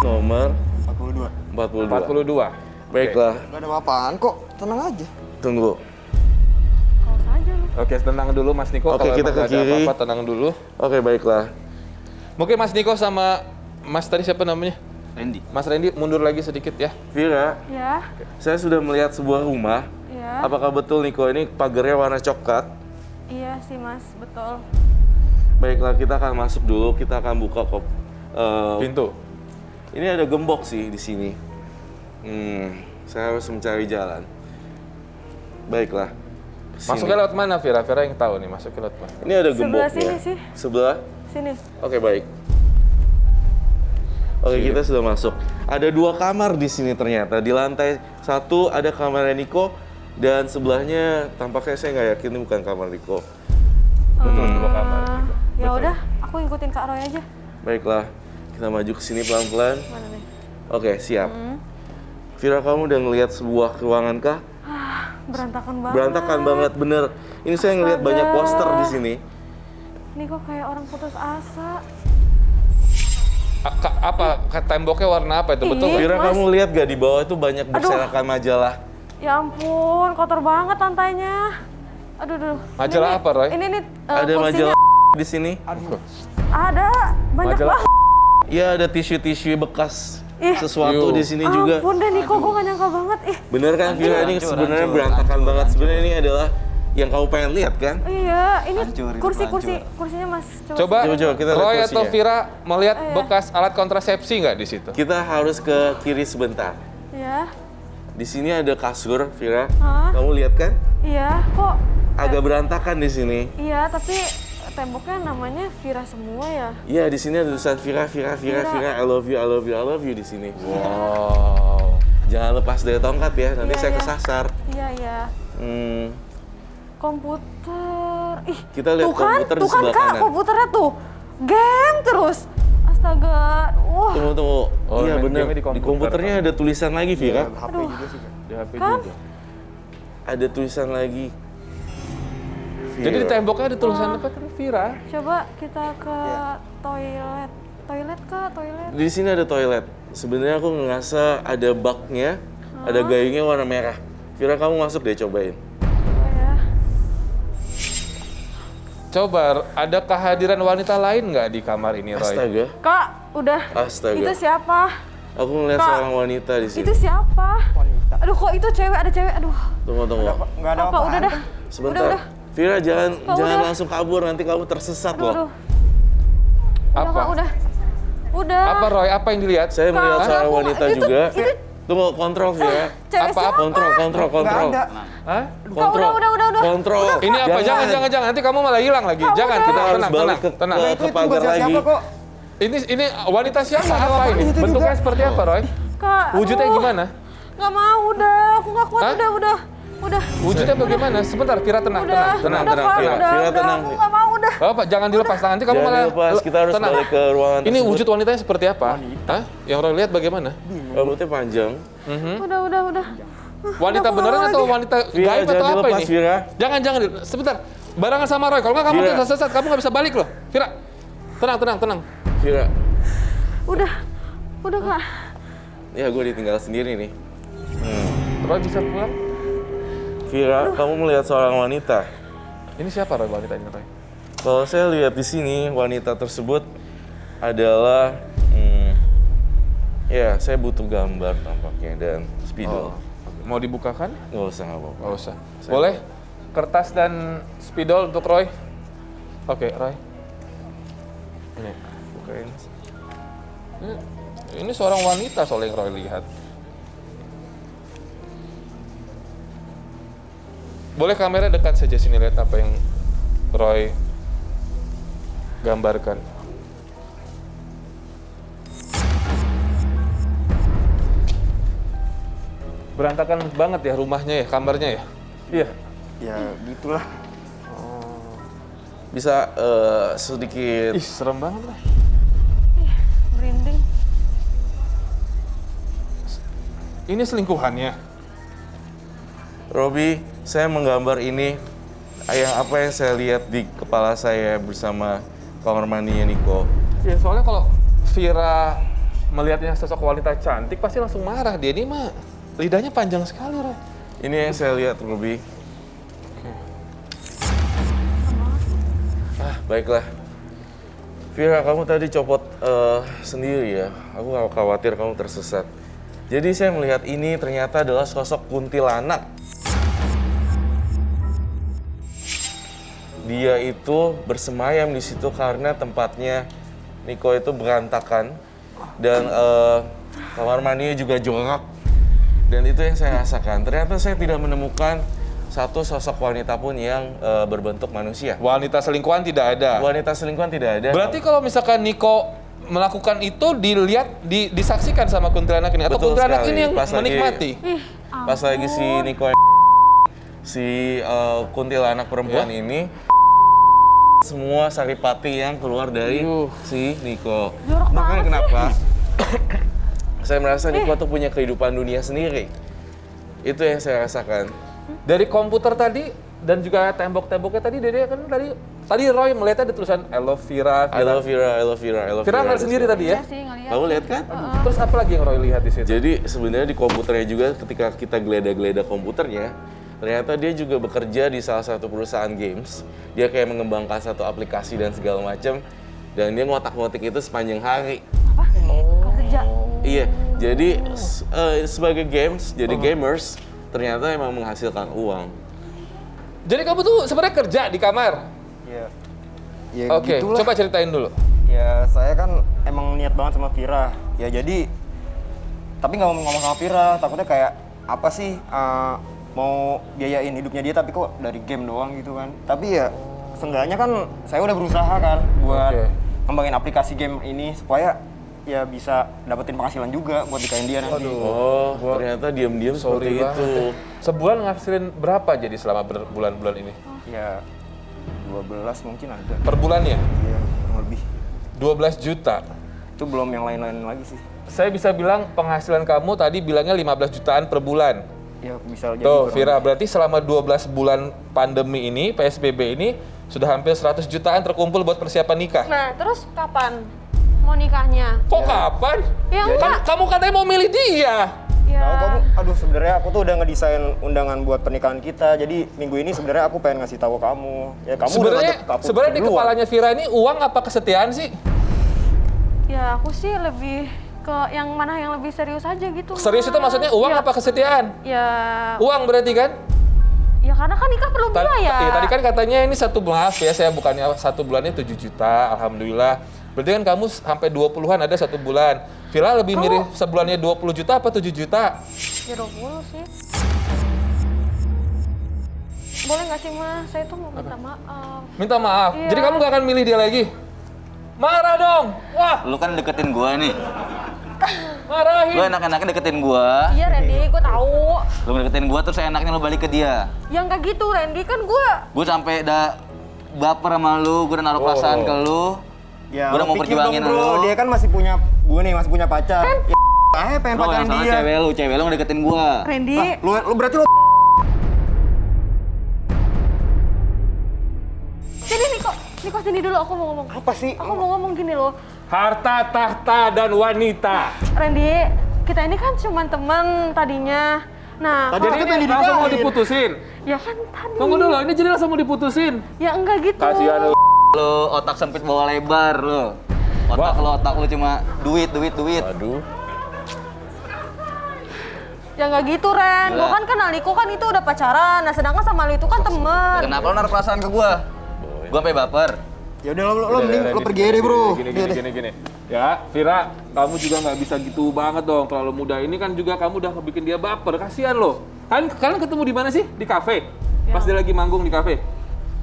Speaker 4: nomor
Speaker 9: 42.
Speaker 4: 42.
Speaker 1: 42.
Speaker 4: Baiklah,
Speaker 9: Nggak ada apa-apaan kok, tenang aja.
Speaker 4: tunggu.
Speaker 5: Kalau saja lu.
Speaker 1: Oke, tenang dulu Mas Niko.
Speaker 4: Oke,
Speaker 1: Kalau
Speaker 4: kita
Speaker 1: emang
Speaker 4: ke
Speaker 1: nggak ada
Speaker 4: kiri.
Speaker 1: apa-apa, tenang dulu.
Speaker 4: Oke, baiklah.
Speaker 1: Mungkin Mas Niko sama Mas tadi siapa namanya?
Speaker 10: Randy.
Speaker 1: Mas Randy mundur lagi sedikit ya.
Speaker 4: Vira,
Speaker 5: Ya,
Speaker 4: saya sudah melihat sebuah rumah.
Speaker 5: ya.
Speaker 4: Apakah betul Niko ini pagarnya warna coklat?
Speaker 5: Iya sih mas, betul.
Speaker 4: Baiklah, kita akan masuk dulu. Kita akan buka
Speaker 1: Pintu.
Speaker 4: Ini ada gembok sih di sini. Saya harus mencari jalan. Baiklah. Sini.
Speaker 1: Masuknya lewat mana Vira? Vira yang tahu nih masuknya lewat mana.
Speaker 4: Ini ada gemboknya.
Speaker 5: Sebelah sini sih.
Speaker 4: Sebelah?
Speaker 5: Sini.
Speaker 4: Oke, baik. Oke, kita sudah masuk. Ada 2 kamar di sini ternyata. Di lantai 1 ada kamarnya Niko dan sebelahnya tampaknya saya nggak yakin ini bukan kamar Niko.
Speaker 1: Betul, 2 kamar.
Speaker 5: Ya udah, aku ikutin Kak Roy aja.
Speaker 4: Baiklah, kita maju ke sini pelan-pelan. Oke, siap. Vira, kamu udah ngelihat sebuah ruangan kah?
Speaker 5: Berantakan banget.
Speaker 4: Berantakan banget, bener. Ini saya ngelihat banyak poster di sini.
Speaker 5: Ini kok kayak orang putus asa.
Speaker 1: Apa temboknya warna apa itu? Betul nggak?
Speaker 4: Vira, kamu lihat gak di bawah itu banyak berserakan majalah?
Speaker 5: Ya ampun, kotor banget lantainya. Aduh.
Speaker 1: Majalah apa, Roy?
Speaker 5: Ini
Speaker 4: Ada
Speaker 5: kursinya.
Speaker 4: majalah di sini?
Speaker 5: Ada, banyak
Speaker 1: Majalah.
Speaker 5: banget.
Speaker 4: Iya, ada tisu-tisu bekas
Speaker 5: Ih.
Speaker 4: sesuatu di sini juga.
Speaker 5: Ampun deh Niko, gue gak nyangka banget.
Speaker 4: Bener kan, Vira? Ini sebenarnya berantakan banget. Sebenarnya ini adalah yang kamu pengen lihat kan?
Speaker 5: Iya, ini kursinya Mas.
Speaker 1: Coba,
Speaker 4: Coba, kita lihat
Speaker 1: Roy atau
Speaker 4: kursinya.
Speaker 1: Vira melihat bekas alat kontrasepsi nggak di situ?
Speaker 4: Kita harus ke kiri sebentar.
Speaker 5: Iya.
Speaker 4: Di sini ada kasur, Vira.
Speaker 5: Hah?
Speaker 4: Kamu lihat kan?
Speaker 5: Iya, kok
Speaker 4: Agak berantakan di sini.
Speaker 5: iya, tapi temboknya namanya Vira semua ya.
Speaker 4: Iya, di sini ada tulisan Vira, I love you di sini.
Speaker 1: Wow.
Speaker 4: Jangan lepas dari tongkat ya, nanti
Speaker 5: Iya,
Speaker 4: saya
Speaker 5: iya.
Speaker 4: kesasar.
Speaker 5: Iya. Komputer. Ih,
Speaker 4: Kita lihat
Speaker 5: tuh kan,
Speaker 4: komputer di
Speaker 5: tuh kan
Speaker 4: sebelah
Speaker 5: Kak,
Speaker 4: kanan.
Speaker 5: komputernya tuh. Game terus. Astaga. Wah.
Speaker 4: Tunggu.
Speaker 1: Oh,
Speaker 4: Iya
Speaker 1: main
Speaker 4: bener,
Speaker 1: game-nya di
Speaker 4: di
Speaker 1: komputer.
Speaker 4: komputernya ada tulisan lagi, Vira.
Speaker 9: HP juga sih. Kak.
Speaker 1: Di HP
Speaker 5: Kan?
Speaker 1: juga.
Speaker 4: Ada tulisan lagi.
Speaker 1: Jadi di
Speaker 4: Vira.
Speaker 1: temboknya ada tulisan apa kan Vira?
Speaker 5: Coba kita ke toilet. Toilet Kak, toilet.
Speaker 4: Di sini ada toilet. Sebenarnya aku ngerasa ada baknya, ada gayungnya warna merah. Vira, kamu masuk deh, cobain.
Speaker 5: Oh ya.
Speaker 1: Coba, ada kehadiran wanita lain nggak di kamar ini, Roy?
Speaker 4: Astaga,
Speaker 5: Kak, udah.
Speaker 4: astaga.
Speaker 5: Itu siapa?
Speaker 4: Aku ngeliat
Speaker 5: Kak,
Speaker 4: seorang wanita di sini.
Speaker 5: Itu siapa?
Speaker 9: Wanita.
Speaker 5: Aduh, kok itu cewek, ada cewek. Aduh.
Speaker 4: Tunggu.
Speaker 9: Nggak ada
Speaker 5: Apa,
Speaker 9: apa-apa.
Speaker 5: udah dah.
Speaker 4: Sebentar.
Speaker 5: Udah.
Speaker 4: Vira, jangan
Speaker 5: udah.
Speaker 4: langsung kabur, nanti kamu tersesat
Speaker 5: Aduh.
Speaker 4: loh.
Speaker 5: Udah,
Speaker 1: Apa?
Speaker 5: Kak, udah. Udah.
Speaker 1: Apa, Roy? Apa yang dilihat?
Speaker 4: Saya melihat
Speaker 5: Kak,
Speaker 4: seorang
Speaker 5: aku-
Speaker 4: wanita
Speaker 5: itu-
Speaker 4: juga.
Speaker 5: itu-
Speaker 4: Tunggu, kontrol Vira.
Speaker 5: Cewek
Speaker 1: Apa?
Speaker 5: siapa?
Speaker 4: Kontrol.
Speaker 9: Nggak ada.
Speaker 1: Hah?
Speaker 4: Kontrol.
Speaker 5: udah.
Speaker 4: Kontrol.
Speaker 1: Ini apa? Jangan. Nanti kamu malah hilang lagi. Jangan,
Speaker 4: Kita harus
Speaker 1: tenang.
Speaker 4: balik ke
Speaker 1: Tenang.
Speaker 9: Itu
Speaker 4: pagar
Speaker 9: bukan
Speaker 4: lagi.
Speaker 9: siapa kok.
Speaker 1: Ini wanita siapa? Apa ini?
Speaker 9: itu
Speaker 1: Bentuknya
Speaker 9: juga.
Speaker 1: seperti apa, Roy?
Speaker 5: Kak,
Speaker 1: Wujudnya
Speaker 5: aduh.
Speaker 1: gimana?
Speaker 5: Nggak mau, udah. Aku nggak kuat,
Speaker 1: Hah?
Speaker 5: udah.
Speaker 1: Wujudnya bagaimana? Sebentar, Vira tenang.
Speaker 5: Udah,
Speaker 4: tenang,
Speaker 5: Kak,
Speaker 4: Vira.
Speaker 5: udah,
Speaker 4: Vira, tenang.
Speaker 5: Aku nggak mau, udah.
Speaker 1: Apa? Jangan dilepas. Nanti kamu
Speaker 4: Jangan
Speaker 1: malah
Speaker 4: dilepas, kita harus
Speaker 1: tenang.
Speaker 4: balik ke ruangan
Speaker 1: Ini
Speaker 4: tersebut.
Speaker 1: wujud wanitanya seperti apa? Hah? Yang Roy lihat bagaimana?
Speaker 4: Rambutnya panjang.
Speaker 5: Udah.
Speaker 1: Wanita
Speaker 5: Udah,
Speaker 1: beneran
Speaker 5: mau
Speaker 1: atau
Speaker 5: lagi.
Speaker 1: wanita
Speaker 4: Vira,
Speaker 1: gaib atau
Speaker 4: jangan
Speaker 1: apa
Speaker 4: dilepas,
Speaker 1: ini?
Speaker 4: Vira.
Speaker 1: Jangan. Sebentar. Barengan sama Roy. Kalau nggak kamu
Speaker 4: Vira.
Speaker 1: tersesat, kamu nggak bisa balik loh. Vira, tenang.
Speaker 4: Vira.
Speaker 5: Udah, Kak.
Speaker 4: Ya, gue ditinggal sendiri nih.
Speaker 1: Roy bisa pulang?
Speaker 4: Vira, kamu melihat seorang wanita.
Speaker 1: Ini siapa Roy wanita ini, Roy?
Speaker 4: Kalau saya lihat di sini, wanita tersebut adalah, ya saya butuh gambar tampaknya dan spidol.
Speaker 1: Mau dibukakan?
Speaker 4: Nggak usah, nggak apa-apa.
Speaker 1: Nggak usah. Boleh? Kertas dan spidol untuk Roy. Oke, Roy. Ini.
Speaker 4: Bukain.
Speaker 1: Ini seorang wanita soalnya yang Roy lihat. Boleh kamera dekat saja sini lihat apa yang Roy gambarkan. Berantakan banget ya rumahnya ya, kamarnya ya? Iya.
Speaker 9: Ya gitulah.
Speaker 4: Bisa sedikit.
Speaker 1: Ih, serem banget lah.
Speaker 5: Merinding.
Speaker 1: Ini selingkuhannya.
Speaker 4: Robi, saya menggambar ini apa yang saya lihat di kepala saya bersama kamar mandinya Niko.
Speaker 1: Ya, soalnya kalau Vira melihatnya sosok wanita cantik pasti langsung marah dia. Ini mah lidahnya panjang sekali, Roy.
Speaker 4: Ini yang saya lihat, Robi. Baiklah. Vira, kamu tadi copot sendiri ya. Aku khawatir kamu tersesat. Jadi saya melihat ini ternyata adalah sosok kuntilanak. Dia itu bersemayam di situ karena tempatnya Niko itu berantakan dan kamar mandinya juga jorok. Dan itu yang saya rasakan. Ternyata saya tidak menemukan satu sosok wanita pun yang berbentuk manusia.
Speaker 1: Wanita selingkuhan tidak ada.
Speaker 4: Wanita selingkuhan tidak ada.
Speaker 1: Berarti kalau misalkan Niko melakukan itu dilihat, disaksikan sama kuntilanak ini atau
Speaker 4: Betul
Speaker 1: kuntilanak
Speaker 4: sekali.
Speaker 1: ini yang
Speaker 4: Pas lagi-
Speaker 1: menikmati?
Speaker 4: Pas lagi si Niko si kuntilanak perempuan ini semua saripati yang keluar dari si Niko. Makanya kenapa saya merasa Niko tuh punya kehidupan dunia sendiri. Itu yang saya rasakan.
Speaker 1: Dari komputer tadi dan juga tembok-temboknya tadi Dede kan tadi Roy melihatnya ada tulisan I love Vira.
Speaker 4: I love Vira, I love Vira, I love
Speaker 1: Vira
Speaker 4: Vira.
Speaker 1: ngeliat sendiri tadi ya?
Speaker 4: Kamu lihat kan?
Speaker 1: Terus apa lagi yang Roy lihat di situ?
Speaker 4: Jadi sebenarnya di komputernya juga ketika kita geledah-geledah komputernya, ternyata dia juga bekerja di salah satu perusahaan games. Dia kayak mengembangkan satu aplikasi dan segala macam. Dan dia ngotak-ngotik itu sepanjang hari.
Speaker 5: Apa? Kau kerja?
Speaker 4: Iya, jadi sebagai games, jadi gamers, ternyata emang menghasilkan uang.
Speaker 1: Jadi kamu tuh sebenarnya kerja di kamar?
Speaker 9: Ya, ya
Speaker 1: Oke,
Speaker 9: gitulah.
Speaker 1: coba ceritain dulu.
Speaker 9: Ya saya kan emang niat banget sama Vira. Ya jadi, tapi nggak mau ngomong sama Vira. Takutnya kayak apa sih mau biayain hidupnya dia tapi kok dari game doang gitu kan. Tapi ya seenggaknya kan saya udah berusaha kan buat ngembangin aplikasi game ini supaya ya bisa dapetin penghasilan juga buat nikahin dia nanti.
Speaker 4: Oh, ternyata diam-diam seperti itu.
Speaker 1: Sebulan ngasilin berapa jadi selama berbulan-bulan ini?
Speaker 9: Ya 12 mungkin ada.
Speaker 1: Per bulannya?
Speaker 9: Iya, kurang lebih.
Speaker 1: 12 juta.
Speaker 9: Itu belum yang lain-lain lagi sih.
Speaker 1: Saya bisa bilang penghasilan kamu tadi bilangnya 15 jutaan per bulan.
Speaker 9: Ya bisa jadi.
Speaker 1: Tuh, Vira, berarti selama 12 bulan pandemi ini, PSBB ini, sudah hampir 100 jutaan terkumpul buat persiapan nikah.
Speaker 6: Nah, terus kapan mau nikahnya?
Speaker 1: Kok kapan?
Speaker 6: Ya enggak.
Speaker 1: Kamu katanya mau milih dia.
Speaker 6: Ya.
Speaker 9: Tahu kamu, aduh sebenarnya aku tuh udah ngedesain undangan buat pernikahan kita. Jadi minggu ini sebenarnya aku pengen ngasih tahu kamu. Ya kamu
Speaker 1: Sebenarnya di kepalanya Vira ini uang apa kesetiaan sih?
Speaker 6: Ya, aku sih lebih ke yang mana yang lebih serius aja gitu.
Speaker 1: Serius itu maksudnya uang apa kesetiaan?
Speaker 6: Ya.
Speaker 1: Uang berarti kan?
Speaker 6: Ya karena kan nikah perlu biaya.
Speaker 1: Iya, tadi kan katanya ini maaf ya, saya bukannya 1 bulannya 7 juta, alhamdulillah. Berarti kan kamu sampai 20-an ada 1 bulan. Vira lebih mirip sebulannya 20 juta apa 7 juta?
Speaker 6: Ya 20 sih. Boleh nggak sih, Mas? Saya tuh mau minta maaf.
Speaker 1: Minta maaf?
Speaker 6: Iya.
Speaker 1: Jadi kamu gak akan milih dia lagi? Marah dong! Wah!
Speaker 10: Lu kan deketin gua nih.
Speaker 1: Marahin!
Speaker 10: Lu enak-enaknya deketin gua.
Speaker 6: Iya, Randy, gue tahu.
Speaker 10: Lu deketin gua terus enaknya lu balik ke dia.
Speaker 6: Ya nggak gitu, Randy, kan gue.
Speaker 10: Gua sampai udah baper sama lu, gua udah naruh perasaan ke lu.
Speaker 9: Ya,
Speaker 10: Gua udah mau
Speaker 9: pikir
Speaker 10: perjuangin
Speaker 9: dong, bro.
Speaker 10: lu.
Speaker 9: Dia kan masih punya, gue nih masih punya pacar. Kan? Ya, pengen
Speaker 10: Bro,
Speaker 9: pacarin
Speaker 10: yang salah
Speaker 9: dia.
Speaker 10: cewek lu ngedeketin gua.
Speaker 6: Randy.
Speaker 9: Lu berarti lu
Speaker 6: Sini, Niko sini dulu, aku mau ngomong.
Speaker 9: apa sih?
Speaker 6: Aku mau ngomong gini loh.
Speaker 1: Harta, tahta, dan wanita.
Speaker 6: Randy, kita ini kan cuma teman tadinya. Nah,
Speaker 9: Tadi
Speaker 1: Jadi
Speaker 9: kan pengen
Speaker 1: ini langsung mau
Speaker 9: dinikahin.
Speaker 1: diputusin?
Speaker 6: ya kan tadi.
Speaker 1: Tunggu dulu, ini jadi langsung mau diputusin?
Speaker 6: Ya enggak gitu.
Speaker 1: Kasihan lu.
Speaker 10: Lu otak sempit bawa lebar lu. Otak lu cuma duit.
Speaker 1: Waduh.
Speaker 6: Ya enggak gitu, Ren. Gua kan kenal Niko kan itu udah pacaran. Nah, sedangkan sama lu itu kan temen.
Speaker 10: Kenapa lu naruh perasaan ke gua? Gua sampai baper.
Speaker 9: Ya udah lo mending lo pergi aja deh, bro.
Speaker 1: Gini. Ya, Vira, kamu juga nggak bisa gitu banget dong. Terlalu muda ini kan juga kamu udah bikin dia baper. Kasihan loh. Kalian ketemu di mana sih? Di kafe? Pas dia lagi manggung di kafe?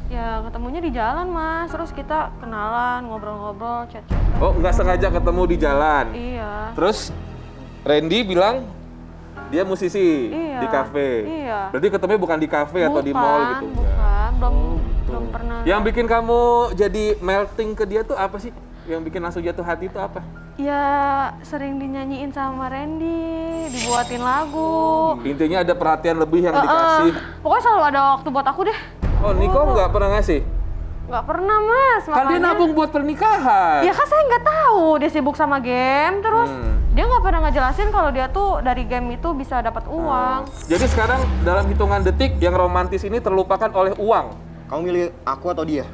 Speaker 6: Ya ketemunya di jalan, Mas. Terus kita kenalan, ngobrol-ngobrol, chat-chat.
Speaker 1: Oh, nggak sengaja ketemu di jalan?
Speaker 6: Iya.
Speaker 1: Terus Randy bilang dia musisi
Speaker 6: Iya.
Speaker 1: di kafe.
Speaker 6: Iya.
Speaker 1: Berarti ketemunya bukan di kafe atau di mall gitu?
Speaker 6: Bukan, belum pernah.
Speaker 1: Yang bikin kamu jadi melting ke dia tuh apa sih? Yang bikin langsung jatuh hati itu apa?
Speaker 6: Ya sering dinyanyiin sama Randy, dibuatin lagu.
Speaker 1: Intinya ada perhatian lebih yang dikasih.
Speaker 6: Pokoknya selalu ada waktu buat aku deh.
Speaker 1: Oh, Niko nggak pernah ngasih?
Speaker 6: Nggak pernah, Mas.
Speaker 1: Kan dia nabung buat pernikahan.
Speaker 6: Ya kan saya nggak tahu, dia sibuk sama game, terus dia nggak pernah ngejelasin kalau dia tuh dari game itu bisa dapat uang.
Speaker 1: Jadi sekarang dalam hitungan detik yang romantis ini terlupakan oleh uang.
Speaker 9: Kamu milih aku atau dia?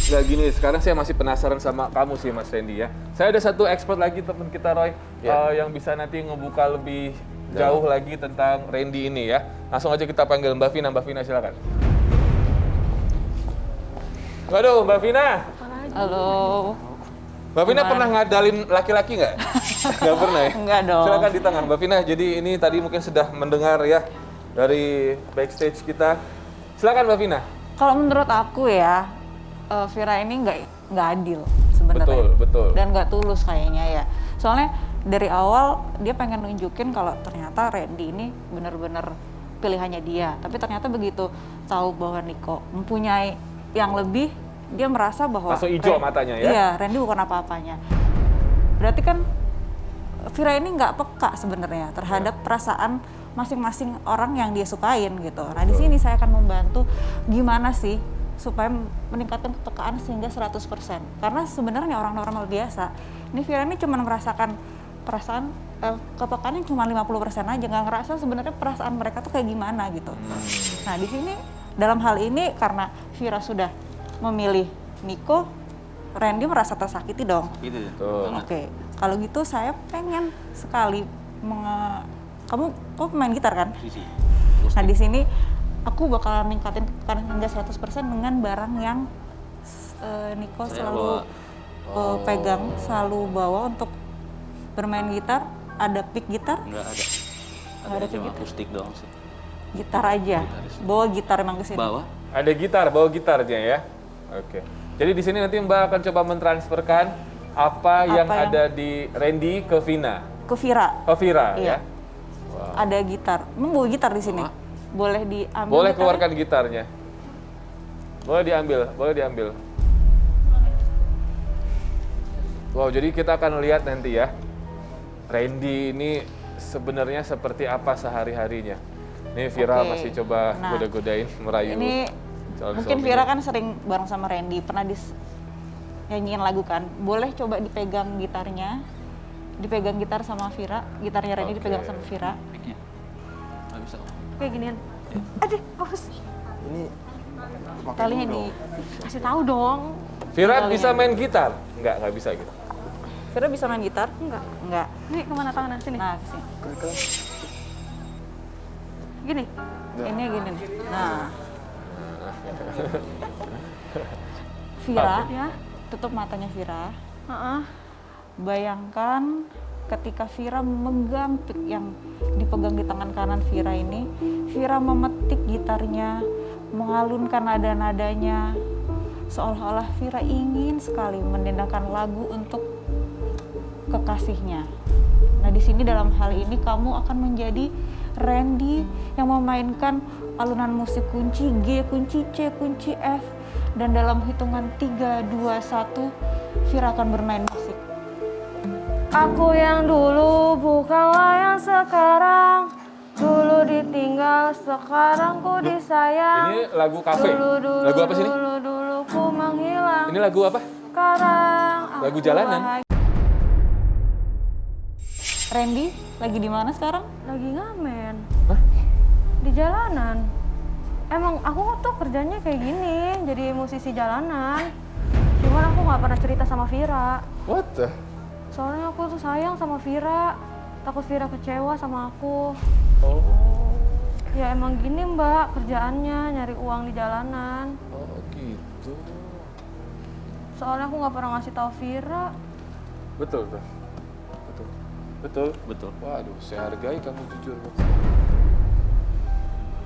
Speaker 1: Nggak gini, sekarang saya masih penasaran sama kamu sih Mas Randy ya. Saya ada satu expert lagi teman kita Roy yang bisa nanti ngebuka lebih jauh lagi tentang Randy ini ya. Langsung aja kita panggil Mbak Vina. Mbak Vina silakan. Waduh, Mbak Vina.
Speaker 7: Halo.
Speaker 1: Mbak Vina pernah ngadalin laki-laki nggak? Nggak pernah ya?
Speaker 7: Enggak dong.
Speaker 1: Silakan di tengah. Mbak Vina, jadi ini tadi mungkin sudah mendengar ya dari backstage kita. Silakan Mbak Vina.
Speaker 7: Kalau menurut aku ya, Vira ini nggak adil sebenarnya.
Speaker 1: Betul.
Speaker 7: Dan nggak tulus kayaknya ya. Soalnya dari awal dia pengen nunjukin kalau ternyata Randy ini bener-bener pilihannya dia. Tapi ternyata begitu tahu bahwa Niko mempunyai yang lebih, dia merasa bahwa
Speaker 1: langsung hijau matanya ya?
Speaker 7: Iya, Randy bukan apa-apanya. Berarti kan Vira ini nggak peka sebenarnya terhadap perasaan masing-masing orang yang dia sukain gitu. Nah di sini saya akan membantu gimana sih supaya meningkatkan kepekaan sehingga 100%. Karena sebenarnya orang normal biasa, ini Vira ini cuma merasakan perasaan kepekaannya cuma 50% aja, nggak ngerasa sebenarnya perasaan mereka tuh kayak gimana gitu. Nah di sini dalam hal ini karena Vira sudah memilih Niko, Randy merasa tersakiti dong.
Speaker 10: Gitu ya.
Speaker 7: Oke, kalau gitu saya pengen sekali kamu pemain gitar kan? Nah di sini aku bakal ningkatin kepekaan hingga 100% dengan barang yang Niko selalu pegang, selalu bawa untuk bermain gitar. Ada pick gitar?
Speaker 10: Nggak ada.
Speaker 7: Ada
Speaker 10: cuma
Speaker 7: pick
Speaker 10: akustik doang sih.
Speaker 7: gitar aja. Bawa gitar emang ke sini.
Speaker 10: Bawa?
Speaker 1: Ada gitar, bawa gitarnya ya. Oke. Jadi di sini nanti Mbak akan coba mentransferkan apa yang ada di Randy ke Vina.
Speaker 7: Ke Vira.
Speaker 1: Ke Vira
Speaker 7: Iya.
Speaker 1: ya. Wow.
Speaker 7: Ada gitar. Emang bawa gitar di sini? Boleh diambil.
Speaker 1: Boleh
Speaker 7: gitarnya?
Speaker 1: keluarkan gitarnya. Boleh diambil, boleh diambil. Wow, jadi kita akan lihat nanti ya. Randy ini sebenarnya seperti apa sehari-harinya. Ini Vira
Speaker 7: Oke.
Speaker 1: masih coba
Speaker 7: Nah,
Speaker 1: goda-godain, merayu.
Speaker 7: Ini mungkin Vira kan sering bareng sama Randy, pernah nyanyiin lagu kan. Boleh coba dipegang gitarnya, dipegang gitar sama Vira, gitarnya Randy dipegang sama Vira.
Speaker 10: Mic-nya. Nggak bisa.
Speaker 2: Kayak ginian. Aduh, awas.
Speaker 9: Ini
Speaker 7: Talinya
Speaker 2: Kasih tahu dong.
Speaker 1: Vira bisa main gitar? Enggak bisa gitu.
Speaker 7: Vira bisa main gitar? Enggak.
Speaker 2: Ini kemana tangannya? Sini.
Speaker 7: Nah, kesini.
Speaker 2: Gini.
Speaker 7: Ini gini nih. Nah. Vira,
Speaker 2: Ya.
Speaker 7: tutup matanya Vira.
Speaker 2: Heeh.
Speaker 7: Bayangkan ketika Vira memegang pick yang dipegang di tangan kanan Vira ini, Vira memetik gitarnya, mengalunkan nada-nadanya, seolah-olah Vira ingin sekali mendendangkan lagu untuk kekasihnya. Nah di sini dalam hal ini kamu akan menjadi Randy yang memainkan alunan musik kunci G, kunci C, kunci F, dan dalam hitungan 3, 2, 1 Vira akan bermain musik.
Speaker 5: Aku yang dulu bukanlah yang sekarang. Dulu ditinggal, sekarang ku disayang.
Speaker 1: Ini lagu kafe. Lagu apa sih ini?
Speaker 5: Dulu ku menghilang.
Speaker 1: Ini lagu apa?
Speaker 5: Sekarang
Speaker 1: Lagu
Speaker 5: aku
Speaker 1: jalanan?
Speaker 5: bahagia.
Speaker 7: Randy lagi di mana sekarang?
Speaker 5: Lagi ngamen.
Speaker 1: Hah?
Speaker 5: Di jalanan. Emang aku tuh kerjanya kayak gini, jadi musisi jalanan. Cuman aku nggak pernah cerita sama Vira.
Speaker 1: What the?
Speaker 5: Soalnya aku tuh sayang sama Vira. Takut Vira kecewa sama aku.
Speaker 1: Oh.
Speaker 5: Ya emang gini Mbak, kerjaannya nyari uang di jalanan.
Speaker 1: Oh gitu.
Speaker 5: Soalnya aku nggak pernah ngasih tahu Vira.
Speaker 1: Betul tuh. Betul.
Speaker 10: Betul.
Speaker 1: Waduh, saya hargai kamu jujur.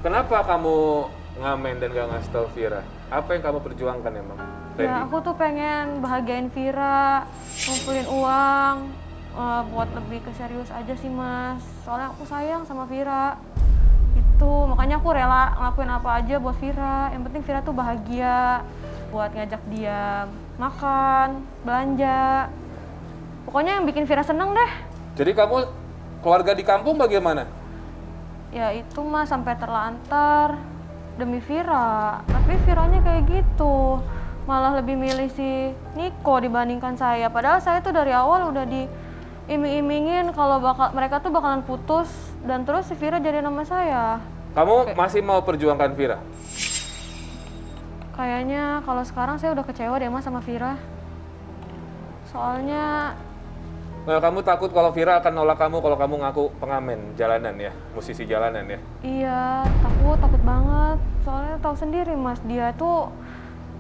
Speaker 1: Kenapa kamu ngamen dan gak ngasih tahu Vira? Apa yang kamu perjuangkan emang, Randy?
Speaker 5: Ya aku tuh pengen bahagiain Vira, ngumpulin uang, buat lebih ke serius aja sih Mas. Soalnya aku sayang sama Vira. Itu makanya aku rela ngelakuin apa aja buat Vira. Yang penting Vira tuh bahagia, buat ngajak dia makan, belanja. Pokoknya yang bikin Vira seneng deh.
Speaker 1: Jadi kamu keluarga di kampung bagaimana?
Speaker 5: Ya itu Mas sampai terlantar demi Vira. Tapi Viranya kayak gitu. Malah lebih milih si Niko dibandingkan saya. Padahal saya tuh dari awal udah diiming-imingin kalau mereka tuh bakalan putus dan terus si Vira jadi nama saya.
Speaker 1: Kamu masih mau perjuangkan Vira?
Speaker 5: Kayaknya kalau sekarang saya udah kecewa deh Mas sama Vira. Soalnya
Speaker 1: Nah, kamu takut kalau Vira akan nolak kamu kalau kamu ngaku pengamen jalanan ya, musisi jalanan ya?
Speaker 5: iya, takut banget. Soalnya tahu sendiri Mas, dia tuh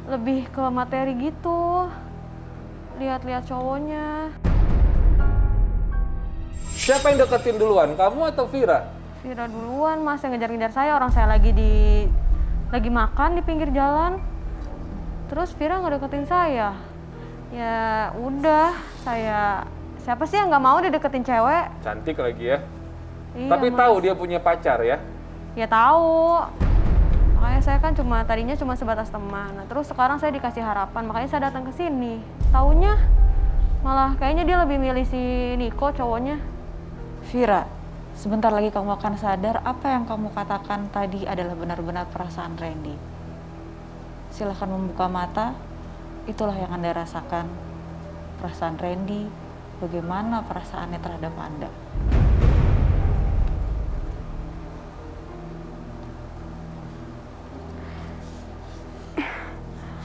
Speaker 5: lebih ke materi gitu. Lihat-lihat cowoknya.
Speaker 1: Siapa yang deketin duluan, kamu atau Vira?
Speaker 5: Vira duluan Mas yang ngejar-ngejar saya, orang saya lagi makan di pinggir jalan. Terus Vira ngedeketin saya. Ya udah, siapa sih yang nggak mau dideketin cewek?
Speaker 1: Cantik lagi ya.
Speaker 5: Iya,
Speaker 1: Tapi
Speaker 5: Mas.
Speaker 1: tahu dia punya pacar ya?
Speaker 5: Ya tahu. Makanya saya kan tadinya cuma sebatas teman. Nah, terus sekarang saya dikasih harapan, makanya saya datang ke sini. Taunya malah kayaknya dia lebih milih si Niko cowoknya.
Speaker 7: Vira, sebentar lagi kamu akan sadar apa yang kamu katakan tadi adalah benar-benar perasaan Randy. Silahkan membuka mata, itulah yang Anda rasakan. Perasaan Randy, bagaimana perasaannya terhadap Anda.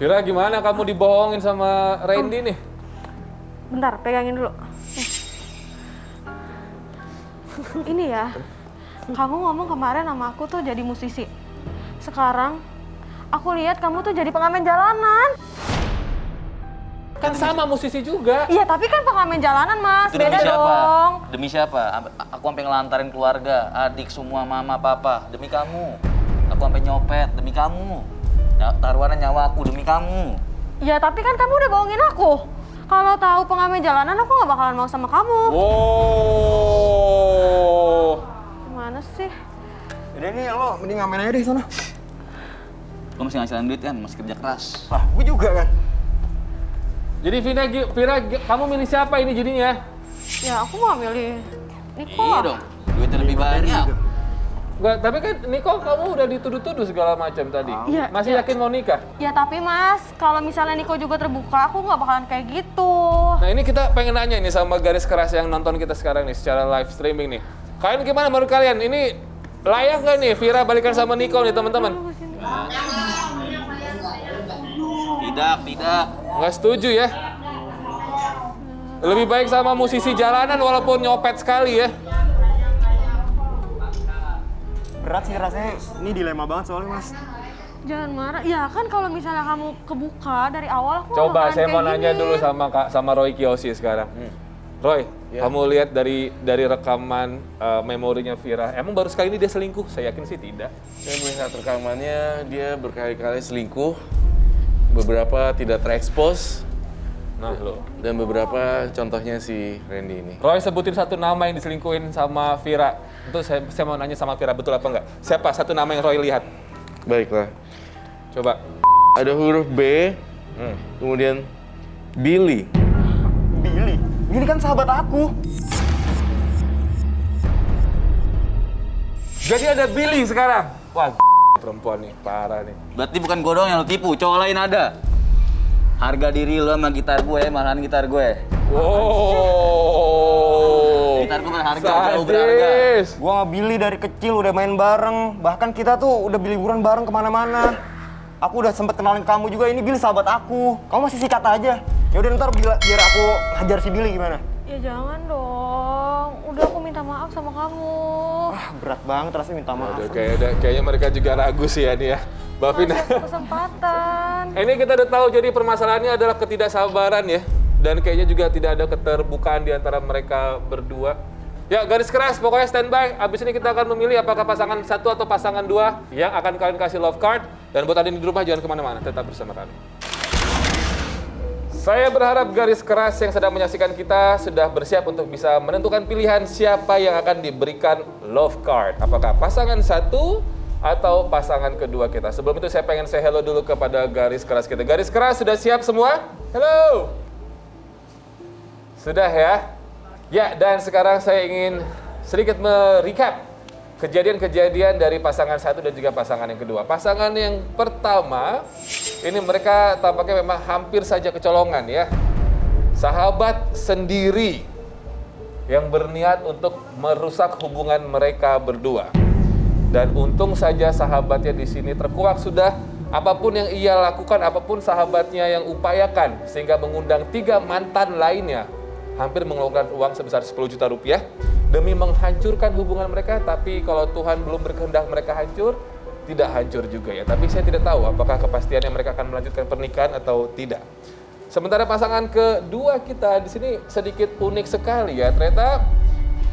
Speaker 1: Vira, gimana kamu dibohongin sama Randy nih?
Speaker 5: Bentar, pegangin dulu. Ini ya, kamu ngomong kemarin sama aku tuh jadi musisi. Sekarang, aku lihat kamu tuh jadi pengamen jalanan.
Speaker 1: Kan sama musisi juga.
Speaker 5: Iya, tapi kan pengamen jalanan, Mas.
Speaker 10: Itu demi
Speaker 5: Beda
Speaker 10: siapa?
Speaker 5: dong.
Speaker 10: Demi siapa? Aku sampai ngelantarin keluarga, adik semua, mama, papa, demi kamu. Aku sampai nyopet demi kamu. Taruhannya nyawa aku demi kamu.
Speaker 5: Ya, tapi kan kamu udah bohongin aku. Kalau tahu pengamen jalanan, aku nggak bakalan mau sama kamu.
Speaker 1: Wow.
Speaker 5: Gimana sih?
Speaker 9: Udah nih lo mending ngamen aja deh sana.
Speaker 10: Lo masih ngasilin duit kan, masih kerja keras.
Speaker 9: Lah, gue juga kan.
Speaker 1: Jadi Vira, kamu milih siapa ini jadinya?
Speaker 5: Ya, aku mau milih Niko.
Speaker 10: Iya dong, duitnya lebih banyak.
Speaker 1: Enggak, tapi kan Niko kamu udah dituduh-tuduh segala macam tadi.
Speaker 5: Iya,
Speaker 1: Masih
Speaker 5: iya.
Speaker 1: yakin mau nikah?
Speaker 5: Ya, tapi Mas, kalau misalnya Niko juga terbuka, aku nggak bakalan kayak gitu.
Speaker 1: Nah ini kita pengen nanya nih sama garis keras yang nonton kita sekarang nih secara live streaming nih. Kalian gimana menurut kalian? Ini layak nggak nih Vira balikan sama Niko nih teman-teman?
Speaker 10: Tidak.
Speaker 1: Nggak setuju ya? Lebih baik sama musisi jalanan walaupun nyopet sekali ya.
Speaker 9: Berat sih rasanya, ini dilema banget soalnya Mas.
Speaker 5: Jangan marah. Ya kan kalau misalnya kamu kebuka dari awal, aku nggak
Speaker 1: Coba
Speaker 5: bakalan
Speaker 1: saya mau
Speaker 5: kayak
Speaker 1: nanya
Speaker 5: gini.
Speaker 1: dulu sama Roy Kiyoshi sekarang. Roy,
Speaker 4: Ya.
Speaker 1: kamu lihat dari rekaman memorinya Vira, emang baru sekali ini dia selingkuh? Saya yakin sih tidak.
Speaker 4: Saya melihat rekamannya, dia berkali-kali selingkuh, beberapa tidak terekspos,
Speaker 1: Nah lo.
Speaker 4: dan beberapa contohnya si Randy ini.
Speaker 1: Roy sebutin satu nama yang diselingkuhin sama Vira. Itu saya mau nanya sama Vira betul apa enggak? Siapa satu nama yang Roy lihat?
Speaker 4: Baiklah,
Speaker 1: Coba.
Speaker 4: ada huruf B, kemudian Billy.
Speaker 9: Billy, Billy kan sahabat aku.
Speaker 1: Jadi ada Billy sekarang. Wah, perempuan nih, parah nih.
Speaker 10: Berarti bukan gue doang yang lo tipu, cowok lain ada. Harga diri lo sama gitar gue, malahan gitar gue.
Speaker 1: Wow.
Speaker 10: Gitar gue berharga, jauh berharga.
Speaker 1: Sadis.
Speaker 9: Gua sama Billy dari kecil udah main bareng. Bahkan kita tuh udah liburan bareng kemana-mana. Aku udah sempet kenalin kamu juga, ini Billy sahabat aku. Kamu masih sikat aja. Ya udah ntar biar aku hajar si Billy gimana?
Speaker 5: Ya jangan dong. Udah aku minta maaf sama kamu.
Speaker 9: Ah, berat banget rasanya minta maaf.
Speaker 1: Aduh, kayaknya mereka juga ragu sih ya nih ya. Mbak Vina.
Speaker 5: Kasih aku kesempatan.
Speaker 1: Ini kita udah tahu jadi permasalahannya adalah ketidaksabaran ya. Dan kayaknya juga tidak ada keterbukaan di antara mereka berdua. Ya garis keras, pokoknya standby. Abis ini kita akan memilih apakah pasangan 1 atau pasangan 2 yang akan kalian kasih love card. Dan buat adin di rumah jangan kemana-mana, tetap bersama kami. Saya berharap garis keras yang sedang menyaksikan kita sudah bersiap untuk bisa menentukan pilihan siapa yang akan diberikan love card. Apakah pasangan 1 atau pasangan kedua kita. Sebelum itu saya pengen say hello dulu kepada garis keras kita. Garis keras sudah siap semua? Hello! Sudah ya? Ya, dan sekarang saya ingin sedikit merecap kejadian-kejadian dari pasangan 1 dan juga pasangan yang kedua. Pasangan yang pertama, ini mereka tampaknya memang hampir saja kecolongan ya. Sahabat sendiri yang berniat untuk merusak hubungan mereka berdua. Dan untung saja sahabatnya di sini terkuak sudah. Apapun yang ia lakukan, apapun sahabatnya yang upayakan, sehingga mengundang 3 mantan lainnya, hampir mengeluarkan uang sebesar 10 juta rupiah demi menghancurkan hubungan mereka. Tapi kalau Tuhan belum berkehendak mereka hancur, tidak hancur juga ya. Tapi saya tidak tahu apakah kepastiannya mereka akan melanjutkan pernikahan atau tidak. Sementara pasangan kedua kita di sini sedikit unik sekali ya. Ternyata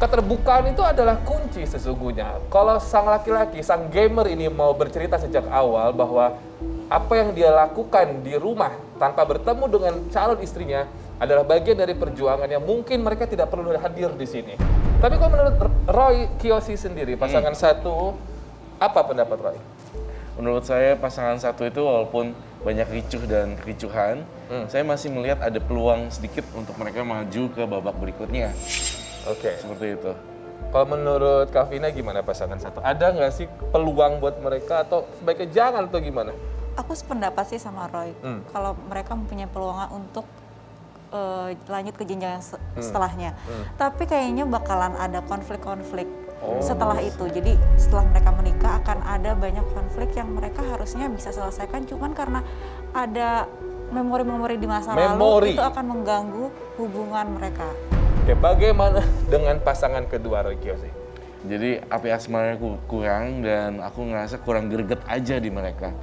Speaker 1: keterbukaan itu adalah kunci sesungguhnya. Kalau sang laki-laki, sang gamer ini mau bercerita sejak awal bahwa apa yang dia lakukan di rumah tanpa bertemu dengan calon istrinya adalah bagian dari perjuangan yang mungkin mereka tidak perlu hadir di sini. Tapi kalau menurut Roy Kiyoshi sendiri, pasangan 1, Apa pendapat Roy?
Speaker 4: Menurut saya pasangan satu itu walaupun banyak ricuh dan kericuhan, saya masih melihat ada peluang sedikit untuk mereka maju ke babak berikutnya.
Speaker 1: Oke.
Speaker 4: Seperti itu.
Speaker 1: Kalau menurut Kavina gimana pasangan satu? Ada nggak sih peluang buat mereka atau sebaiknya jangan atau gimana?
Speaker 7: Aku sependapat sih sama Roy. Kalau mereka mempunyai peluang untuk lanjut ke jenjang yang setelahnya. Tapi kayaknya bakalan ada konflik-konflik setelah itu. Jadi setelah mereka menikah akan ada banyak konflik yang mereka harusnya bisa selesaikan. Cuman karena ada memori-memori di masa lalu itu akan mengganggu hubungan mereka.
Speaker 1: Oke, bagaimana dengan pasangan kedua Roy Kiyoshi?
Speaker 4: Jadi api asmaranya kurang dan aku ngerasa kurang greget aja di mereka.